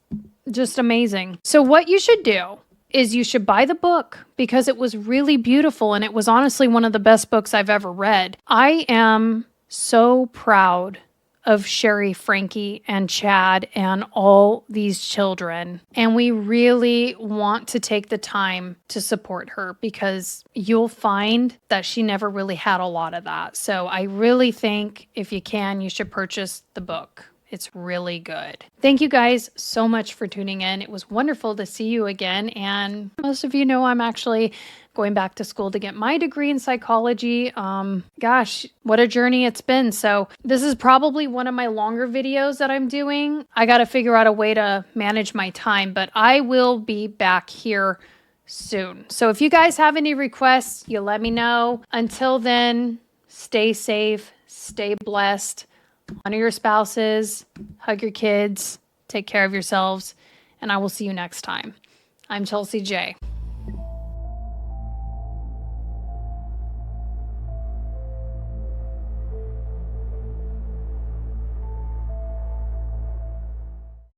just amazing. So what you should do is you should buy the book because it was really beautiful and it was honestly one of the best books I've ever read. I am so proud of Sherry, Frankie, and Chad and all these children. And we really want to take the time to support her because you'll find that she never really had a lot of that. So I really think if you can, you should purchase the book. It's really good. Thank you guys so much for tuning in. It was wonderful to see you again. And most of you know I'm actually going back to school to get my degree in psychology. Gosh, what a journey it's been. So this is probably one of my longer videos that I'm doing. I got to figure out a way to manage my time, but I will be back here soon. So if you guys have any requests, you let me know. Until then, stay safe, stay blessed. Honor your spouses, hug your kids, take care of yourselves, and I will see you next time. I'm Chelsea J.